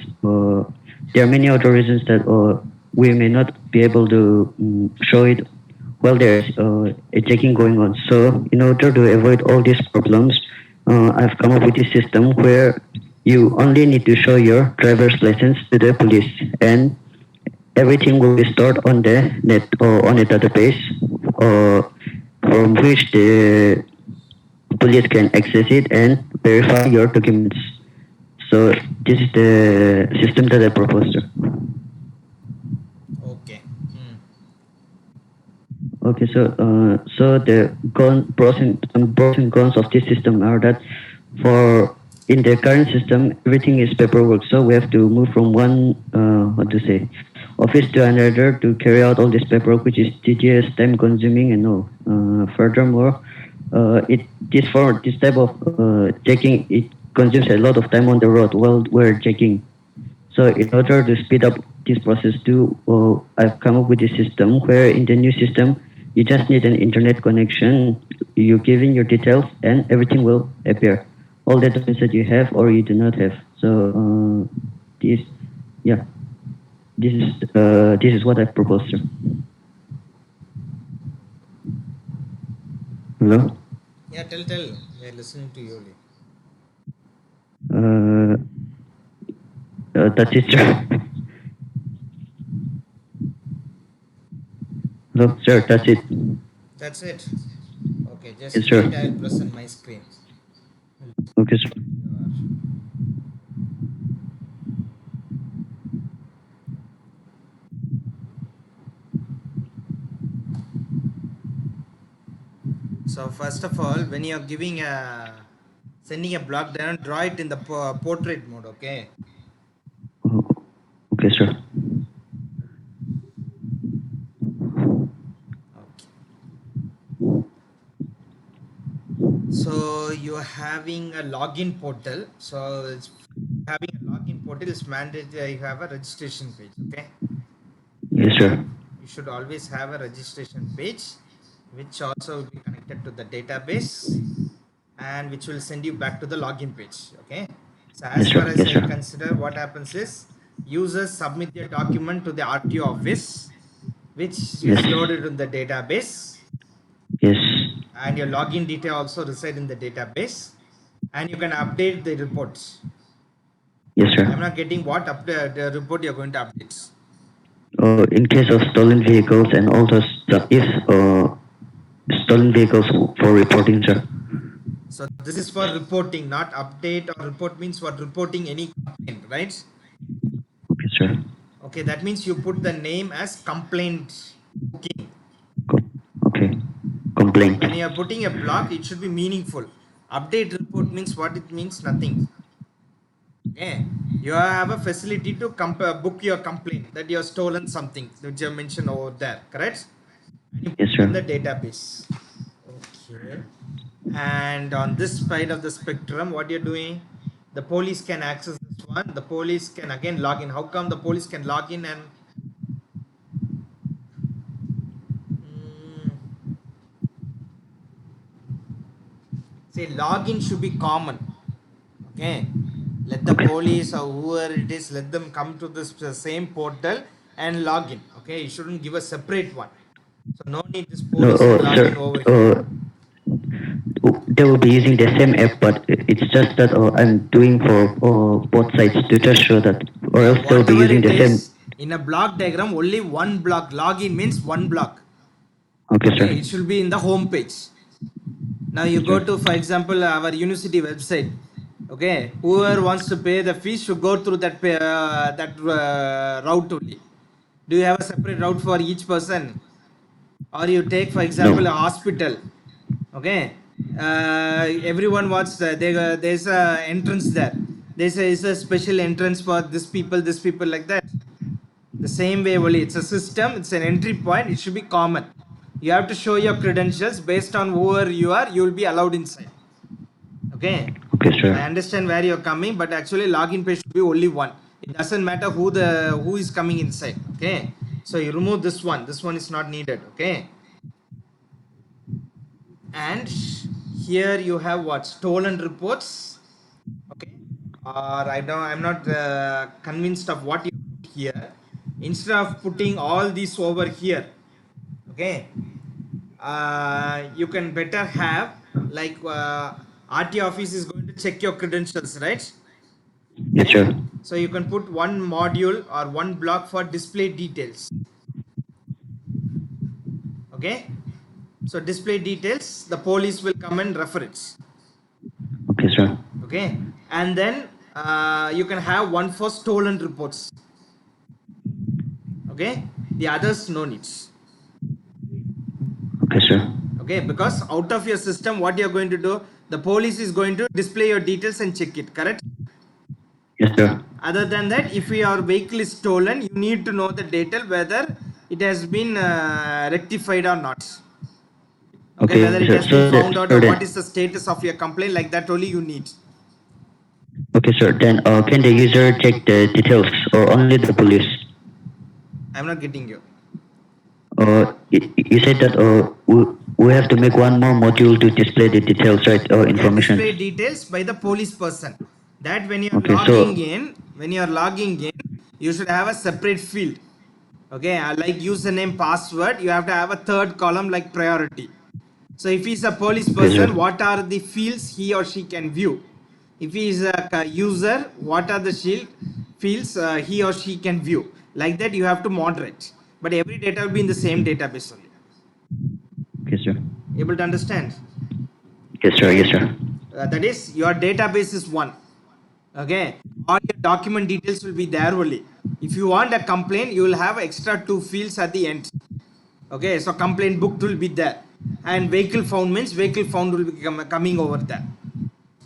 there are many other reasons that we may not be able to show it while there's a checking going on. So in order to avoid all these problems, I've come up with a system where you only need to show your driver's license to the police, and everything will be stored on the net or on a database, from which the police can access it and verify your documents. So this is the system that I proposed. Okay. Okay, so the pros and cons of this system are that for in the current system everything is paperwork, so we have to move from one office to another to carry out all this paperwork, which is tedious, time consuming, and all. Furthermore, this type of checking, it consumes a lot of time on the road while we're checking. So in order to speed up this process too, I've come up with a system where in the new system, you just need an internet connection, you give in your details, and everything will appear. All the documents that you have or you do not have. So this is what I've proposed, sir. Hello? Yeah, tell. We're listening to you. That's it, sir. Hello, sir, that's it. That's it. Okay, just Yes, sir. wait, I'll present my screen. Okay, sir. So first of all, when you're sending a block diagram, draw it in the portrait mode, okay? Okay, sir. Okay. So you're having a login portal. So having a login portal is mandatory. You have a registration page, okay? Yes, sir. You should always have a registration page, which also will be connected to the database and which will send you back to the login page, okay? So as Yes, sir. far as Yes, I sir. consider, what happens is users submit their document to the RTO office, which is Yes. loaded in the database, Yes. and your login detail also reside in the database, and you can update the reports. Yes, sir. I'm not getting what the report you're going to update. In case of stolen vehicles and all those stuff, stolen vehicles for reporting, sir. So this is for reporting, not update. Or report means for reporting any complaint, right? Okay, sir. Okay, that means you put the name as complaint booking. Okay. Complaint. When you are putting a block, it should be meaningful. Update report means what? It means nothing. Okay, you have a facility to book your complaint that you have stolen something, which you mentioned over there, correct? And you put Yes, it sir. in the database. Okay. And on this side of the spectrum, what you're doing, the police can access this one. The police can again log in. How come the police can log in and say login should be common? Okay, let the police or whoever it is, let them come to this same portal and log in. Okay, you shouldn't give a separate one. So no need this No, police to log sir. in over here. They will be using the same app, but it's just that I'm doing for both sides to just show that, or else they'll be Whatever using it the same. is, in a block diagram, only one block. Login means one block. Okay, sir. Okay, it should be in the home page. Now you go to, for example, our university website. Okay, whoever wants to pay the fees should go through that route only. Do you have a separate route for each person? Or you take, for example, No. a hospital. Okay, everyone wants there's a entrance there. There's a special entrance for this people, like that. The same way only, it's a system, it's an entry point, it should be common. You have to show your credentials based on whoever you are, you will be allowed inside. Okay, Okay, sir. I understand where you're coming, but actually login page should be only one. It doesn't matter who is coming inside. Okay, So you remove this one. This one is not needed. Okay. And here you have what? Stolen reports. Okay. Or I'm not convinced of what you put here. Instead of putting all these over here, okay, you can better have like RT office is going to check your credentials, right? Yes, sir. So you can put one module or one block for display details. Okay. So display details, the police will come and refer it. Okay, sir. Okay. And then you can have one for stolen reports. Okay. The others no needs. Okay, sir. Okay. Because out of your system, what you're going to do, the police is going to display your details and check it. Correct? Yes, sir. Other than that, if your vehicle is stolen, you need to know the detail whether it has been rectified or not. Okay, whether it sir. has been So found out sir, or then, what is the status of your complaint, like that only you need. okay, sir. Then can the user check the details or only the police? I'm not getting you. You said that we have to make one more module to display the details, right? Or Yeah, information. display details by the police person. That when you're Okay, logging in, you should have a separate field. Okay, like username, password, you have to have a third column like priority. So if he's a police person, sir. what are the fields he or she can view? If he is a user, what are the fields he or she can view? Like that you have to moderate. But every data will be in the same database only. Okay, sir. Able to understand? Yes, sir. Yes, sir. That is, your database is one. Okay, all your document details will be there only. If you want a complaint, you will have extra 2 fields at the end. Okay, so complaint booked will be there, and vehicle found means vehicle found will be coming over there.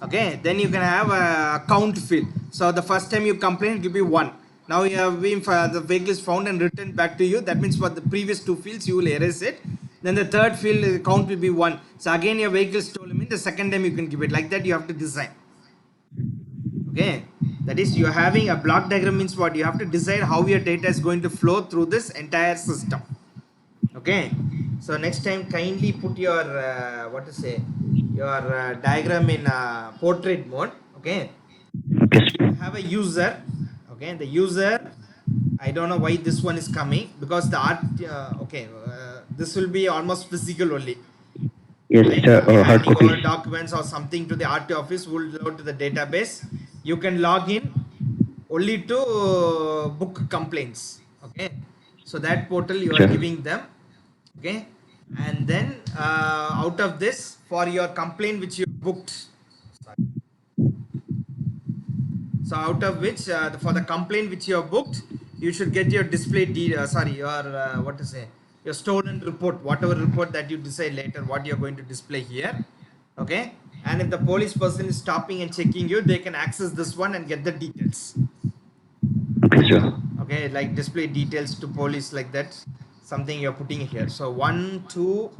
Okay, then you can have a count field. So the first time you complain, it will be 1. Now you have been the vehicle is found and returned back to you. That means for the previous 2 fields you will erase it. Then the third field count will be 1. So again your vehicle stolen means the second time you can give it. Like that you have to design. Okay, that is, you are having a block diagram means what? You have to decide how your data is going to flow through this entire system. Okay, so next time kindly put your diagram in portrait mode. Okay, Okay, sir. have a user. Okay, the user, I don't know why this one is coming, because the art this will be almost physical only. Yes, Right? sir. If you're Hard handing over copies. documents or something to the RT office, will load to the database. You can log in only to book complaints. Okay, so that portal you are Sure. giving them. Okay, and then out of this, for your complaint which you booked, so out of which for the complaint which you have booked, you should get your your stolen report, whatever report that you decide later what you're going to display here. Okay, and if the police person is stopping and checking you, they can access this one and get the details. Okay, sir. Okay, like display details to police, like that, something you're putting here. So 1, 2,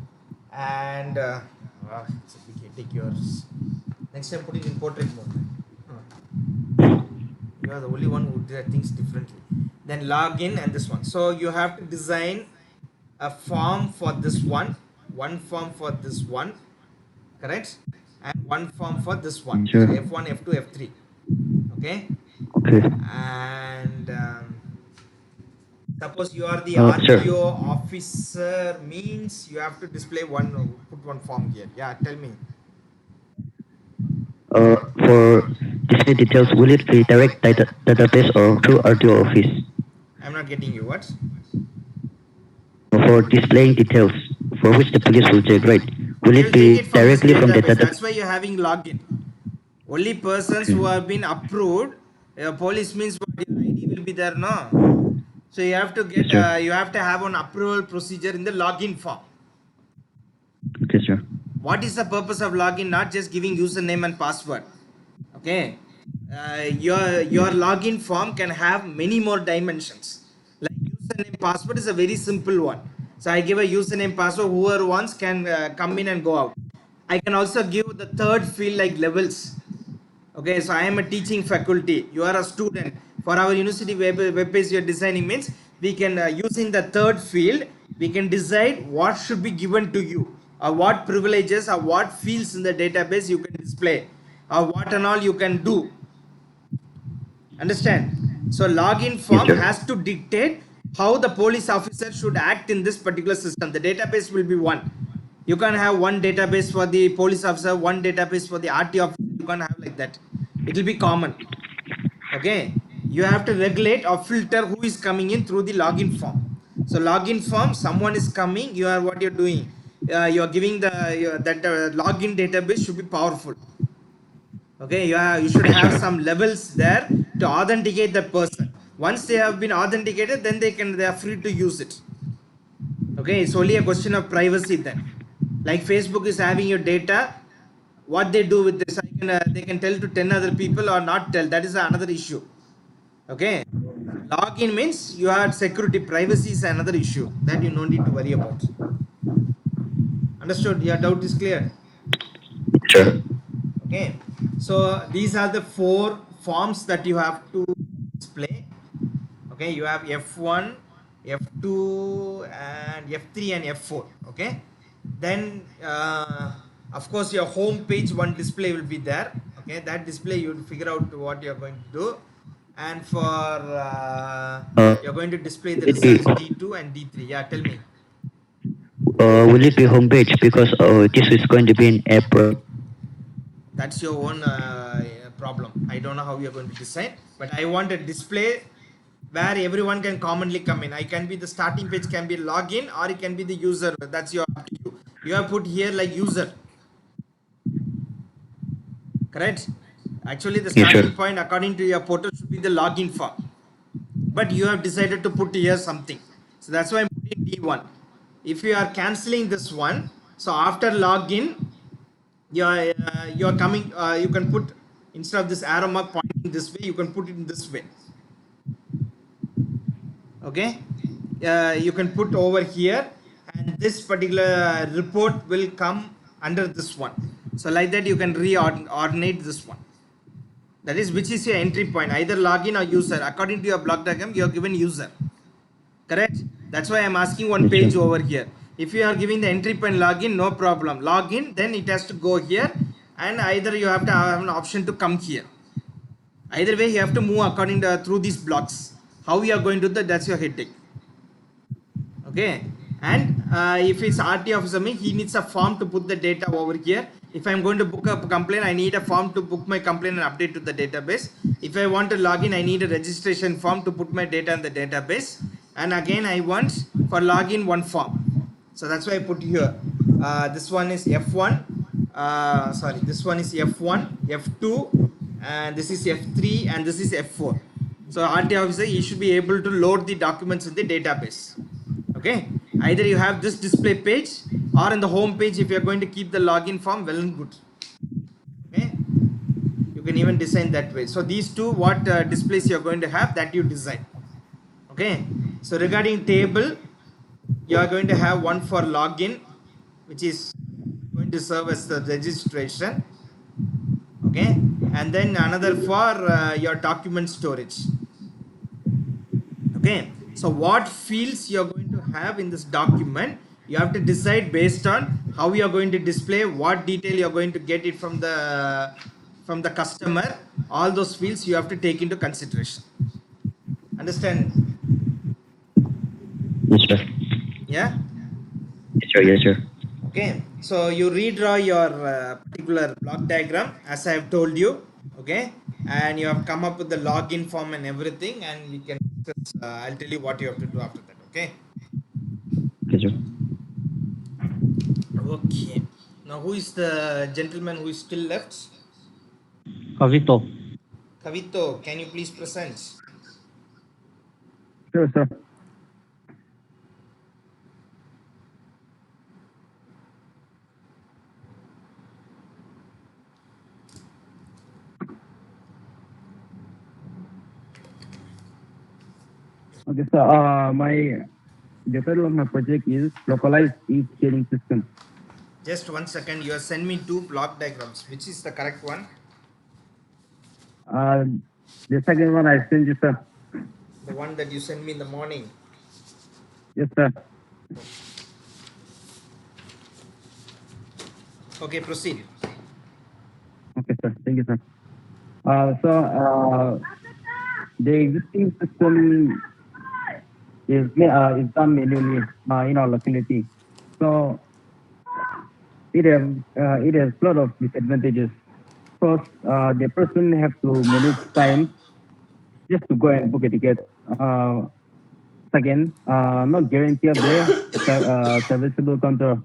and it's okay, take yours. Next time put it in portrait mode. You are the only one who did things differently. Then log in and this one. So you have to design a form for this one form for this one, correct, and one form for this one. Sure. So F1, F2, F3. Okay, Okay. and suppose you are the Sure. RTO officer, means you have to display put one form here. Yeah, tell me. For display details, will it be direct database or through RTO office? I'm not getting you. What? For displaying details, for which the police will check, right? Will They will it be take it from directly this from the database. database? That's why you're having login. Only persons who have been approved. Police means what? Your ID will be there, no? So you have to get. Yes, sir. You have to have an approval procedure in the login form. Okay, sir. What is the purpose of login? Not just giving username and password. Okay, your login form can have many more dimensions. Like username, password is a very simple one. So I give a username, password. Whoever wants can come in and go out. I can also give the third field like levels. Okay, so I am a teaching faculty. You are a student. For our university web page you are designing means we can using the third field, we can decide what should be given to you, or what privileges or what fields in the database you can display, or what and all you can do. Understand? So login Yes, form sir. has to dictate how the police officer should act in this particular system. The database will be one. You can have one database for the police officer, one database for the RT officer. You can have like that. It will be common. Okay. You have to regulate or filter who is coming in through the login form. So login form, someone is coming. You are what you're doing. You are giving that login database should be powerful. Okay, you should Yes, have sir. some levels there to authenticate that person. Once they have been authenticated, then they are free to use it. Okay, it's only a question of privacy then. Like Facebook is having your data, what they do with this, they can tell to 10 other people or not tell. That is another issue. Okay, login means you have security, privacy is another issue that you don't need to worry about. Understood? Your doubt is clear. Sure. Okay, so these are the 4 forms that you have to display. Okay, you have F1, F2 and F3 and F4. Okay, then of course your home page one display will be there. Okay, that display you will figure out what you're going to do, and for you're going to display the Will it be results D2 and D3. Yeah, tell me. will it be homepage because this is going to be an app? That's your own problem. I don't know how you're going to decide, but I want a display where everyone can commonly come in. I can be the starting page, can be login, or it can be the user. That's your up to you. You have put here like user, correct? Actually, the Yes, starting sir. point according to your portal should be the login form, but you have decided to put here something. So that's why I'm putting D1. If you are canceling this one, so after login, you're coming. You can put, instead of this arrow mark pointing this way, you can put it in this way. Okay, you can put over here, and this particular report will come under this one. So like that you can reordinate this one. That is, which is your entry point, either login or user. According to your block diagram, you are given user, correct? That's why I'm asking one Yes, page sir. over here. If you are giving the entry point login, no problem. Login, then it has to go here, and either you have to have an option to come here. Either way, you have to move according to through these blocks. How you are going to do that, that's your headache. Okay, and if it's RT officer, he needs a form to put the data over here. If I'm going to book a complaint, I need a form to book my complaint and update to the database. If I want to log in, I need a registration form to put my data in the database. And again, I want for login one form. So that's why I put here. This one is F1. Sorry, this one is F1, F2, and this is F3, and this is F4. So RT officer, he should be able to load the documents in the database. Okay, either you have this display page, or in the home page, if you're going to keep the login form, well and good. Okay, you can even design that way. So these two, what displays you're going to have, that you design. Okay, so regarding table, you are going to have one for login, which is going to serve as the registration. Okay, and then another for your document storage. Okay, so what fields you are going to have in this document, you have to decide based on how you are going to display, what detail you are going to get it from the customer. All those fields you have to take into consideration. Understand? Yes, sir. Yeah. Yes, sir. Yes, sir. Okay, so you redraw your particular block diagram as I have told you. Okay, and you have come up with the login form and everything, and you can discuss, I'll tell you what you have to do after that. Okay. Yes, sir. Okay, now who is the gentleman who is still left? Kavito. Kavito, can you please present? Sure, sir. Okay, so the title of my project is localized e-scaling system. Just 1 second, you have sent me 2 block diagrams. Which is the correct one? The second one I sent you, sir. The one that you sent me in the morning. Yes, sir. Okay, proceed. Okay, sir. Thank you, sir. The existing system is done manually in our locality. So it has a lot of disadvantages. First, the person have to manage time just to go and book a ticket. Second, not guarantee of the serviceable counter,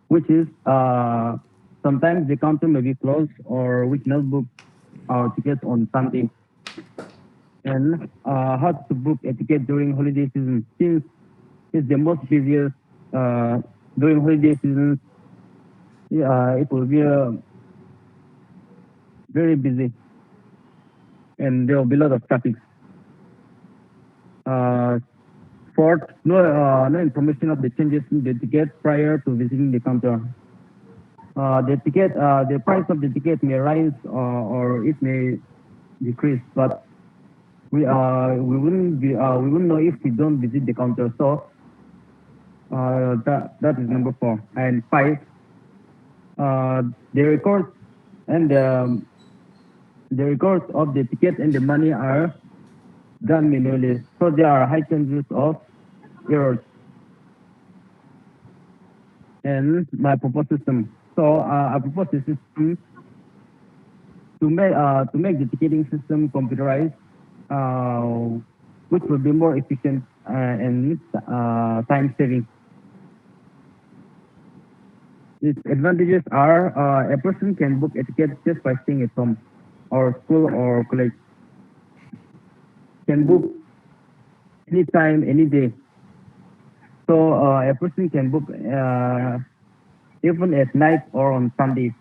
which is sometimes the counter may be closed or we cannot book our tickets on Sunday. And how to book a ticket during holiday season, since it's the most busiest during holiday season. It will be very busy and there will be a lot of traffic. Fourth, no information of the changes in the ticket prior to visiting the counter. The price of the ticket may rise or it may decrease, but we wouldn't know if we don't visit the counter. So that is number 4. And 5, the records and the records of the ticket and the money are done manually, so there are high chances of errors. And my proposed system. So I propose a system to make the ticketing system computerized, which will be more efficient and time saving. Its advantages are a person can book a ticket just by staying at home, or school or college. Can book anytime, any day. So a person can book even at night or on Sunday.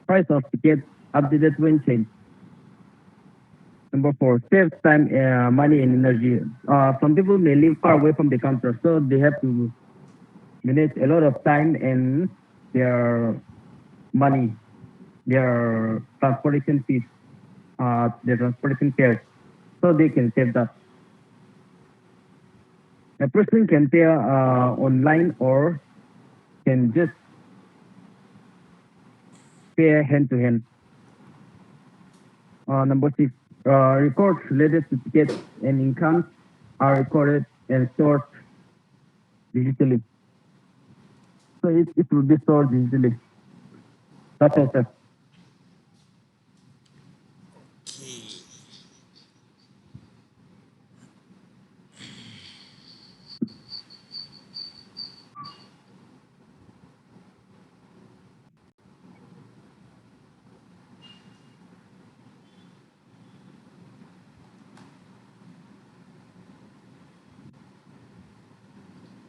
Price of tickets updated when changed. Number 4, save time, money and energy. Some people may live far away from the counter, so they have to manage a lot of time and their money, their transportation fees, their transportation fares, so they can save that. A person can pay online or can just pay hand to hand. Number 6, records related to tickets and incomes are recorded and stored digitally. So it will be stored digitally. That's all, sir.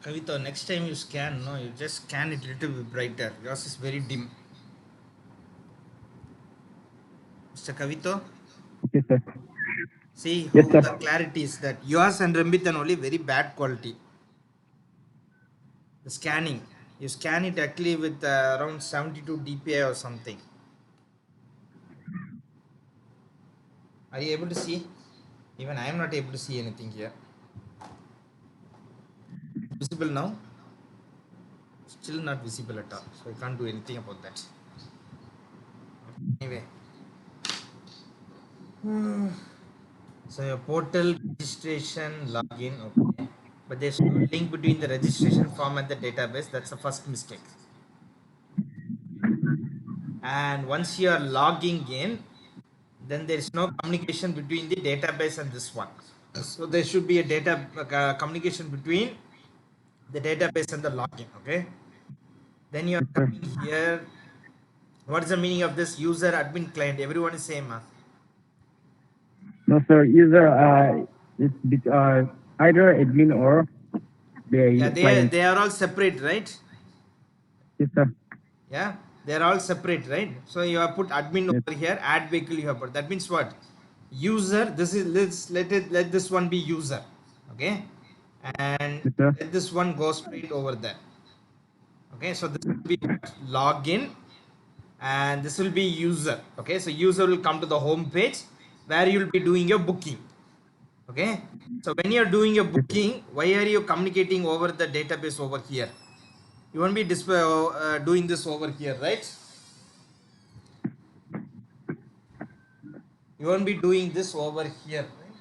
Kavito, next time you scan, no, you just scan it a little bit brighter. Yours is very dim. Mr. Kavito, Okay, sir. see Yes, how sir. the clarity is that yours and Rambitan only very bad quality. The scanning, you scan it actually with around 72 dpi or something. Are you able to see? Even I am not able to see anything here. Visible now? Still not visible at all, so I can't do anything about that. Anyway, so your portal registration login, okay, but there's no link between the registration form and the database. That's the first mistake. And once you are logging in, then there is no communication between the database and this one. So there should be a data communication between the database and the login. Okay, then you are coming here. What is the meaning of this user admin client? Everyone is same. No, sir. User it's either admin or the Yeah, client. they are all separate, right? Yes, sir. Yeah, they are all separate, right? So you have put admin over here, add vehicle you have put. That means what? User. This is let this one be user, okay, and Yes, sir. let this one go straight over there. Okay, so this will be login, and this will be user. Okay, so user will come to the home page where you will be doing your booking. Okay, so when you're doing your booking, why are you communicating over the database over here? You won't be doing this over here, right? You won't be doing this over here, right?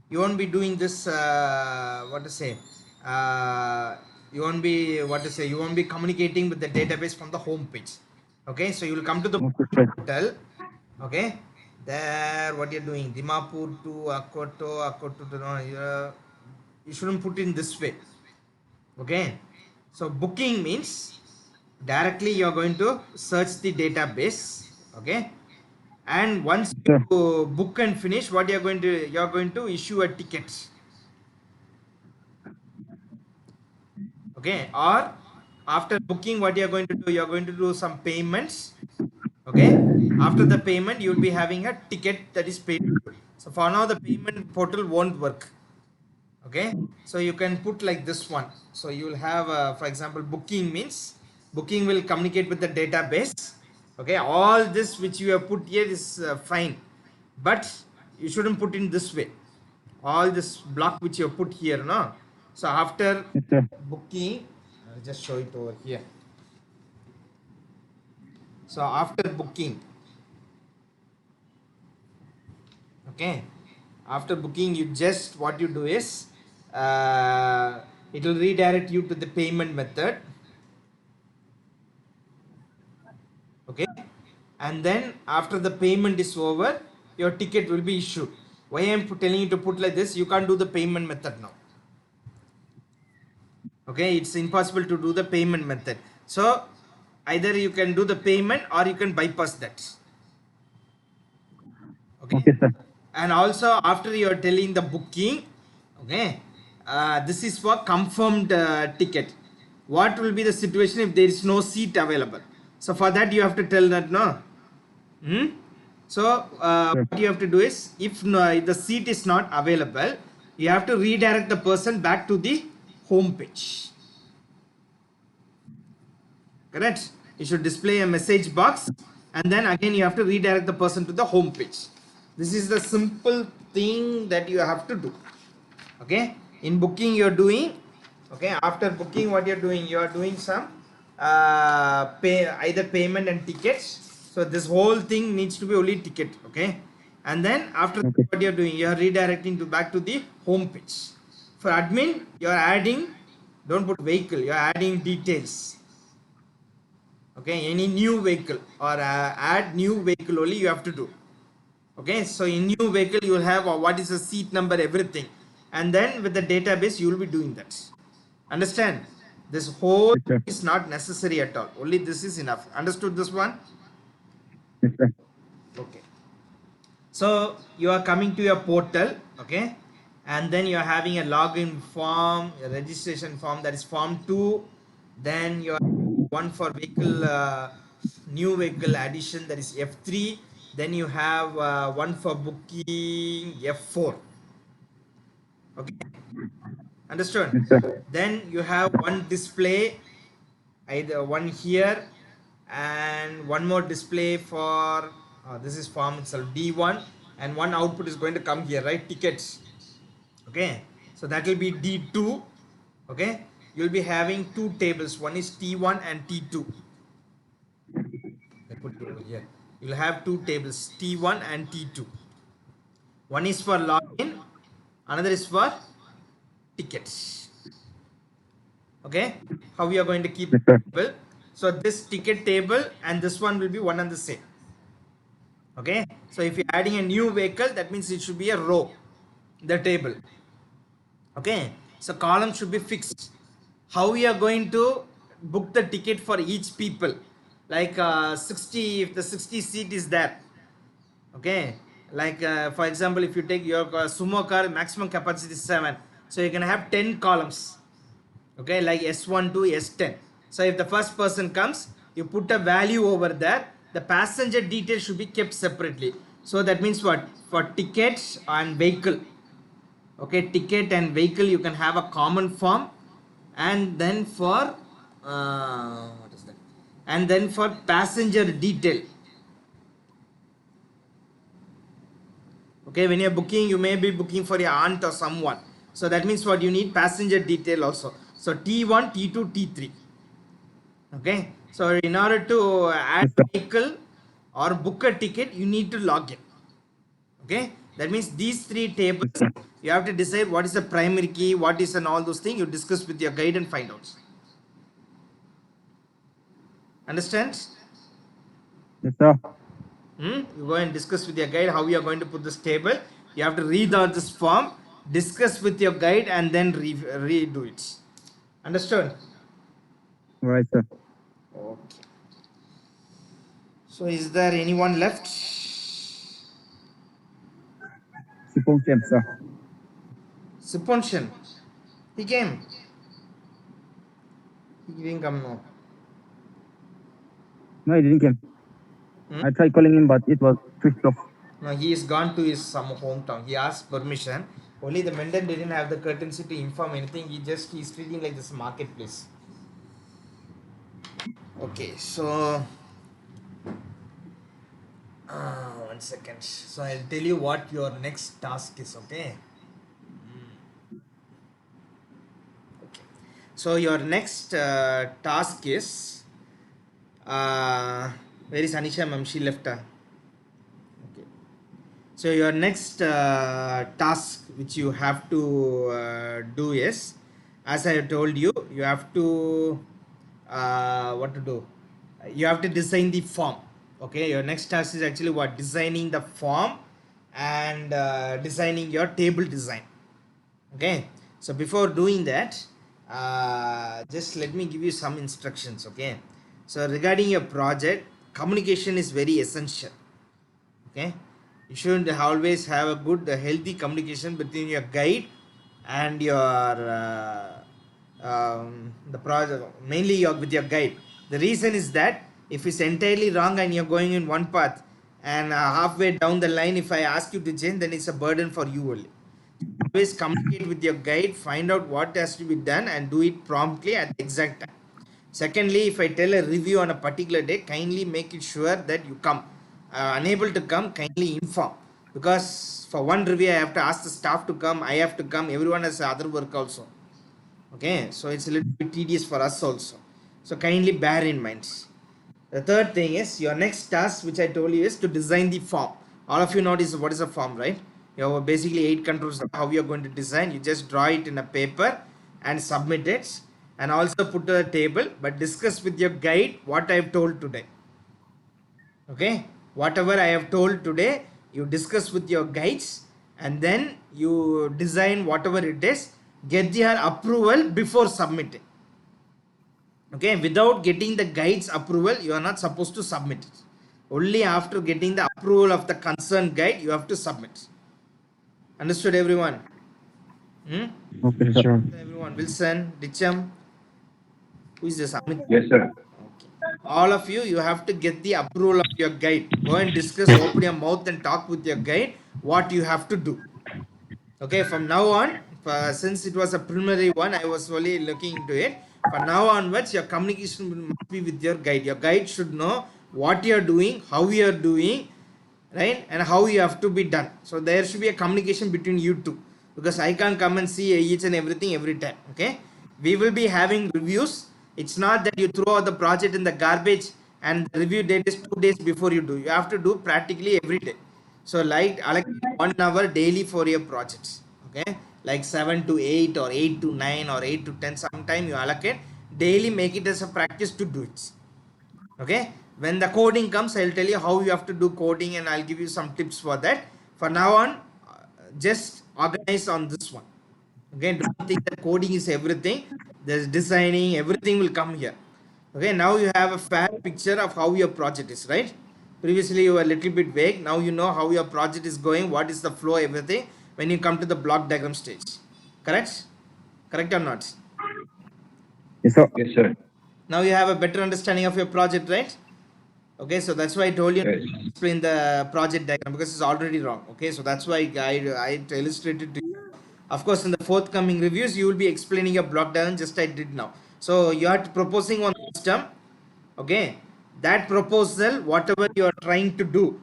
You won't be doing this, what to say, you won't be, what to say, you won't be communicating with the database from the home page. Okay, so you will come to the Okay, sir. portal. Okay, there, what you're doing, Dimapur to Akoto to, no, you shouldn't put in this way. Okay, so booking means directly you're going to search the database. Okay, and once Sure. you book and finish, what you're going to issue a ticket. Okay, or after booking, what you're going to do, you're going to do some payments. Okay, after the payment you'll be having a ticket that is paid. So for now the payment portal won't work. Okay, so you can put like this one. So you will have for example, booking means booking will communicate with the database. Okay, all this which you have put here is fine, but you shouldn't put in this way, all this block which you have put here, no. So after Yes, sir. booking, I'll just show it over here. So after booking, okay, after booking, you just, what you do is it will redirect you to the payment method. Okay, and then after the payment is over, your ticket will be issued. Why I'm telling you to put like this, you can't do the payment method now. Okay, it's impossible to do the payment method. So either you can do the payment or you can bypass that. Okay, Okay, sir. and also after you are telling the booking, okay, this is for confirmed ticket. What will be the situation if there is no seat available? So for that you have to tell that, no. So Sure. what you have to do is, if the seat is not available, you have to redirect the person back to the home page. Correct? You should display a message box, and then again you have to redirect the person to the home page. This is the simple thing that you have to do. Okay, in booking you're doing, okay, after booking what you're doing, you are doing some either payment and tickets. So this whole thing needs to be only ticket. Okay, and then after Okay. what you're doing, you are redirecting to back to the home page. For admin, you are adding, don't put vehicle, you are adding details. Okay, any new vehicle or add new vehicle only you have to do. Okay, so in new vehicle you will have what is the seat number, everything, and then with the database you will be doing that. Understand? This whole Yes, sir. is not necessary at all, only this is enough. Understood this one? Yes, sir. Okay, so you are coming to your portal, okay, and then you are having a login form, a registration form, that is form 2. Then you are one for vehicle new vehicle addition, that is F3. Then you have one for booking, F4. Okay, understood? Yes, sir. Then you have one display, either one here and one more display for this is form itself, D1, and one output is going to come here, right? Tickets. Okay, so that will be D2. Okay, you'll be having two tables, one is T1 and T2. I put it over here. You'll have two tables, T1 and T2. One is for login, another is for tickets. Okay, how we are going to keep Yes, sir. table? So this ticket table and this one will be one and the same. Okay, so if you're adding a new vehicle, that means it should be a row, the table. Okay, so column should be fixed. How we are going to book the ticket for each people, like 60, if the 60 seat is there. Okay, like for example, if you take your sumo car, maximum capacity is 7, so you can have 10 columns. Okay, like S1 to S10. So if the first person comes, you put a value over there, the passenger details should be kept separately. So that means what? For tickets and vehicle, okay, ticket and vehicle you can have a common form, and then for what is that, and then for passenger detail, Okay, when you're booking, you may be booking for your aunt or someone. So that means what you need passenger detail also. So T1, T2, T3. Okay, so in order to add Yes, sir. vehicle or book a ticket, you need to log in. Okay, that means these three tables, Yes, sir. you have to decide what is the primary key, what is and all those things. You discuss with your guide and find out. Understand? Yes, sir. You go and discuss with your guide how you are going to put this table. You have to read out this form, discuss with your guide, and then redo it. Understood? Right, sir. Okay. So, is there anyone left? Sipong Chem, sir. Siponshan. He came. He didn't come now. No, he didn't come. Hmm? I tried calling him, but it was switched off. No, he is gone to his some hometown. He asked permission. Only the Menden didn't have the courtesy to inform anything. He's treating like this marketplace. Okay, so 1 second. So I'll tell you what your next task is. Okay. Okay. So your next task is where is Anisha ma'am? She left. Okay. So your next task which you have to do is, as I have told you, you have to what to do. You have to design the form. Okay, your next task is actually what? Designing the form and designing your table design. Okay, so before doing that, just let me give you some instructions. Okay, so regarding your project, communication is very essential. Okay, you should always have a good healthy communication between your guide and your the project, mainly with your guide. The reason is that if it's entirely wrong and you're going in one path, and halfway down the line if I ask you to change, then it's a burden for you only. Always communicate with your guide, find out what has to be done and do it promptly at the exact time. Secondly, if I tell a review on a particular day, kindly make it sure that you come. Unable to come, kindly inform, because for one review I have to ask the staff to come, I have to come, everyone has other work also. Okay, so it's a little bit tedious for us also, so kindly bear in mind. The third thing is your next task, which I told you, is to design the form. All of you notice what is a form, right? You have basically 8 controls how you are going to design. You just draw it in a paper and submit it, and also put to a table, but discuss with your guide what I have told today. Okay, whatever I have told today, you discuss with your guides, and then you design whatever it is, get their approval before submitting. Okay, without getting the guide's approval, you are not supposed to submit it. Only after getting the approval of the concerned guide, you have to submit. Understood, everyone? Okay, Yes, sir. sir. Everyone, Wilson, Dicham, who is this? Amit? Yes, sir. Okay. All of you, you have to get the approval of your guide. Go and discuss, open your mouth and talk with your guide what you have to do. Okay, from now on, since it was a preliminary one, I was only looking into it. From now onwards, your communication must be with your guide. Your guide should know what you are doing, how you are doing, right, and how you have to be done. So there should be a communication between you two, because I can't come and see each and everything every time. Okay, we will be having reviews. It's not that you throw out the project in the garbage and the review date is 2 days before you do. You have to do practically every day. So like allocate 1 hour daily for your projects. Okay, like 7 to 8 or 8 to 9 or 8 to 10. Sometime you allocate daily, make it as a practice to do it. Okay, when the coding comes, I'll tell you how you have to do coding, and I'll give you some tips for that. For now on, just organize on this one. Okay, don't think that coding is everything. There's designing, everything will come here. Okay, now you have a fair picture of how your project is, right? Previously you were a little bit vague. Now you know how your project is going, what is the flow, everything, when you come to the block diagram stage. Correct? Correct or not? Yes, sir. Yes, sir. Now you have a better understanding of your project, right? Okay, so that's why I told you Yes. to explain the project diagram, because it's already wrong. Okay, so that's why I illustrated to you. Of course, in the forthcoming reviews, you will be explaining your block diagram just I did now. So you are proposing one system. Okay, that proposal, whatever you are trying to do,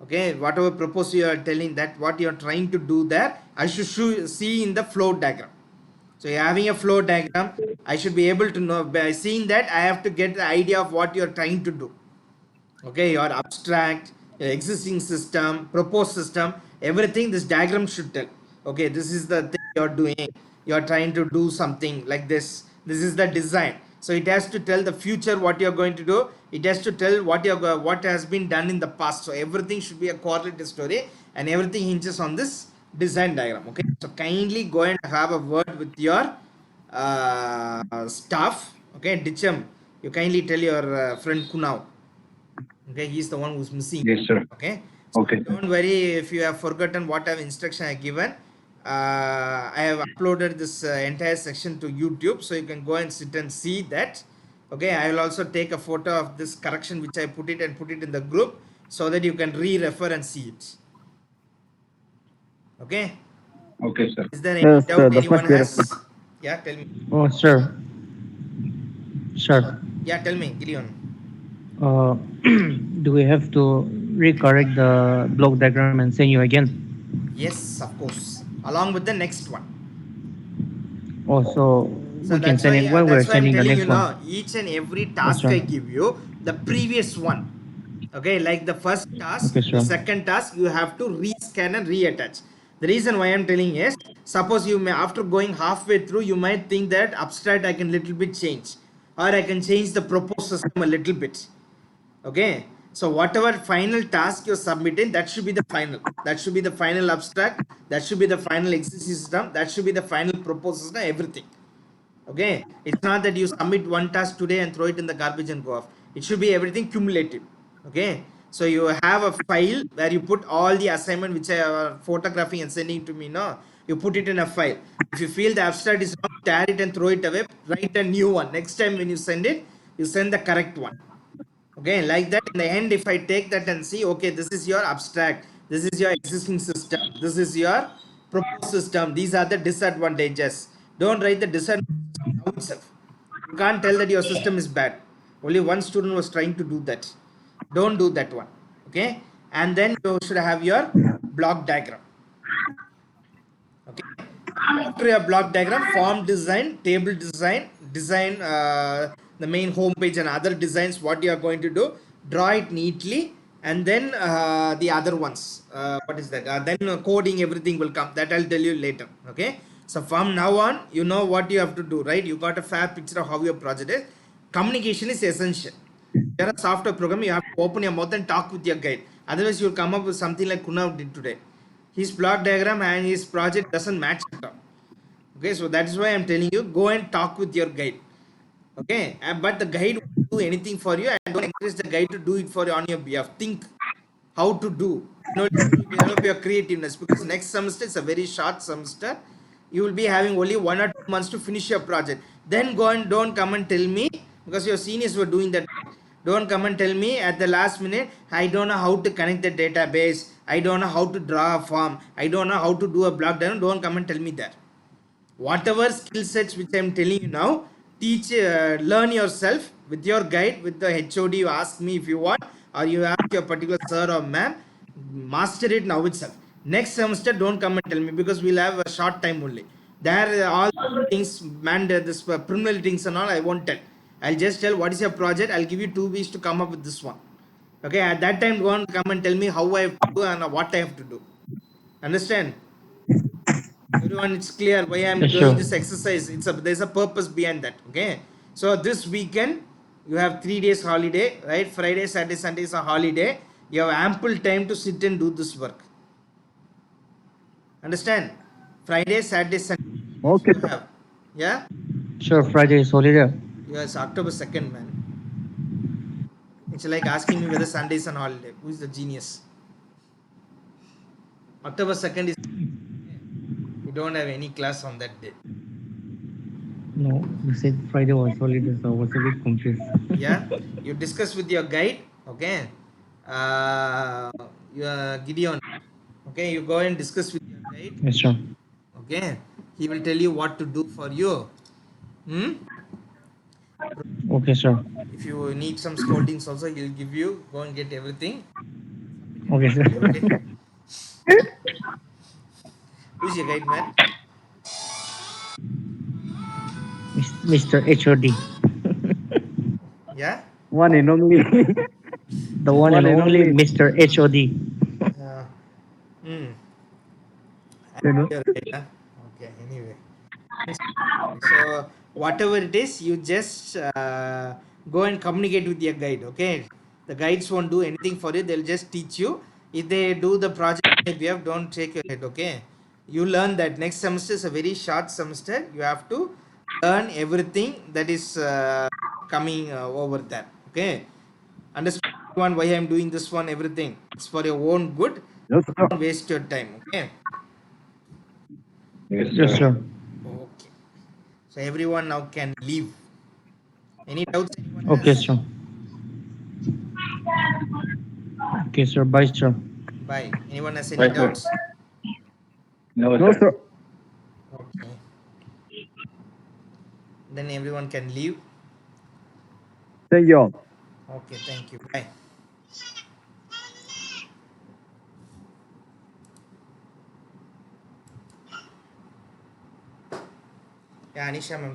Okay, whatever proposal you are telling, that what you are trying to do there, I should see in the flow diagram. So you're having a flow diagram, I should be able to know, by seeing that I have to get the idea of what you're trying to do. Okay, your abstract, your existing system, proposed system, everything this diagram should tell. Okay, this is the thing you're doing, you're trying to do something like this is the design. So it has to tell the future what you're going to do, it has to tell what has been done in the past. So everything should be a correlated story, and everything hinges on this design diagram. Okay, so kindly go and have a word with your staff. Okay, Ditcham, you kindly tell your friend Kunal. Okay, he's the one who's missing. Yes, sir. Okay, so Okay. don't worry if you have forgotten what I've instruction I given. I have uploaded this entire section to YouTube, so you can go and sit and see that. Okay, I will also take a photo of this correction which I put it and put it in the group, so that you can re-refer and see it. Okay, Okay, sir. is there any Yes, doubt the anyone first bit has? of Yeah, tell me. Oh, sure. Sure. Yeah, tell me, Gideon. Uh, do we have to recorrect the block diagram and send you again? Yes, of course, along with the next one. Also, So we can that's send why, it while we're that's why I'm sending the telling next you one. now, each and every task sure. I give you, the previous one. Okay, like the first task, Okay, the sure. second task, you have to rescan and reattach. The reason why I'm telling is, suppose you may, after going halfway through, you might think that abstract I can little bit change, or I can change the proposed system a little bit. Okay, so whatever final task you're submitting, that should be the final, that should be the final abstract, that should be the final existing system, that should be the final proposed system, everything. Okay, it's not that you submit one task today and throw it in the garbage and go off. It should be everything cumulative. Okay, so you have a file where you put all the assignment which I are photographing and sending to me. No, you put it in a file. If you feel the abstract is wrong, tear it and throw it away, write a new one. Next time when you send it, you send the correct one. Okay, like that, in the end, if I take that and see, okay, this is your abstract, this is your existing system, this is your proposed system, these are the disadvantages. Don't write the disadvantages now itself. You can't tell that your system is bad. Only one student was trying to do that. Don't do that one. Okay, and then you should have your block diagram. Okay, after your block diagram, form design, table design, design the main home page and other designs, what you are going to do, draw it neatly, and then the other ones, what is that, then coding, everything will come, that I'll tell you later. Okay, so from now on, you know what you have to do, right? You got a fair picture of how your project is. Communication is essential. You're a software program, you have to open your mouth and talk with your guide, otherwise you'll come up with something like Kunav did today. His block diagram and his project doesn't match at all. Okay, so that's why I'm telling you, go and talk with your guide. Okay, but the guide won't do anything for you, and don't encourage the guide to do it for you on your behalf. Think how to do. Develop your creativeness, because next semester is a very short semester. You will be having only 1 or 2 months to finish your project. Then go and don't come and tell me, because your seniors were doing that. Don't come and tell me at the last minute, I don't know how to connect the database, I don't know how to draw a form, I don't know how to do a block diagram. Don't come and tell me that. Whatever skill sets which I'm telling you now, teach, learn yourself with your guide, with the HOD. You ask me if you want, or you ask your particular sir or ma'am. Master it now itself. Next semester, don't come and tell me, because we'll have a short time only. There, all things, man, this preliminary things and all, I won't tell. I'll just tell what is your project. I'll give you 2 weeks to come up with this one. Okay, at that time, don't come and tell me how I have to do and what I have to do. Understand? Everyone, it's clear why I'm Yeah, doing sure. this exercise. There's a purpose behind that. Okay, so this weekend you have 3 days holiday, right? Friday, Saturday, Sunday is a holiday. You have ample time to sit and do this work. Understand? Friday, Saturday, Sunday Okay, you sir. have. Yeah. Sure, Friday is holiday. Yes, October 2nd, man. It's like asking me whether Sunday is an holiday. Who is the genius? October 2nd is. We don't have any class on that day. No, you said Friday was holiday, so I was a bit confused. Yeah, you discuss with your guide. Okay, Gideon. Okay, you go and discuss with your guide. Yes, sure. Okay, he will tell you what to do for you. Okay, sure. If you need some scoldings also, he'll give you. Go and get everything. Submit Okay, sir. Okay. Who's your guide, man? Mr. HOD, Yeah. One and only. the one and One and only only. Mr. HOD. Uh, hmm. You know? You're right, huh? Okay. Anyway. So whatever it is, you just go and communicate with your guide. Okay, the guides won't do anything for you. They'll just teach you. If they do the project, if you have, don't take your head. Okay, you learn that next semester is a very short semester. You have to learn everything that is coming over there. Okay, understand one why I'm doing this one. Everything it's for your own good. Yes, sir. Don't waste your time. Okay. Yes, Yes, sir. sir. Okay. So everyone now can leave. Any doubts anyone Okay, has? sir. Okay, sir. Bye, sir. Bye. Anyone has any Right, sir. doubts? No, No, sir. sir. Okay. Then everyone can leave. Thank you all. Okay, thank you. Bye. Yeah, Anisha ma'am.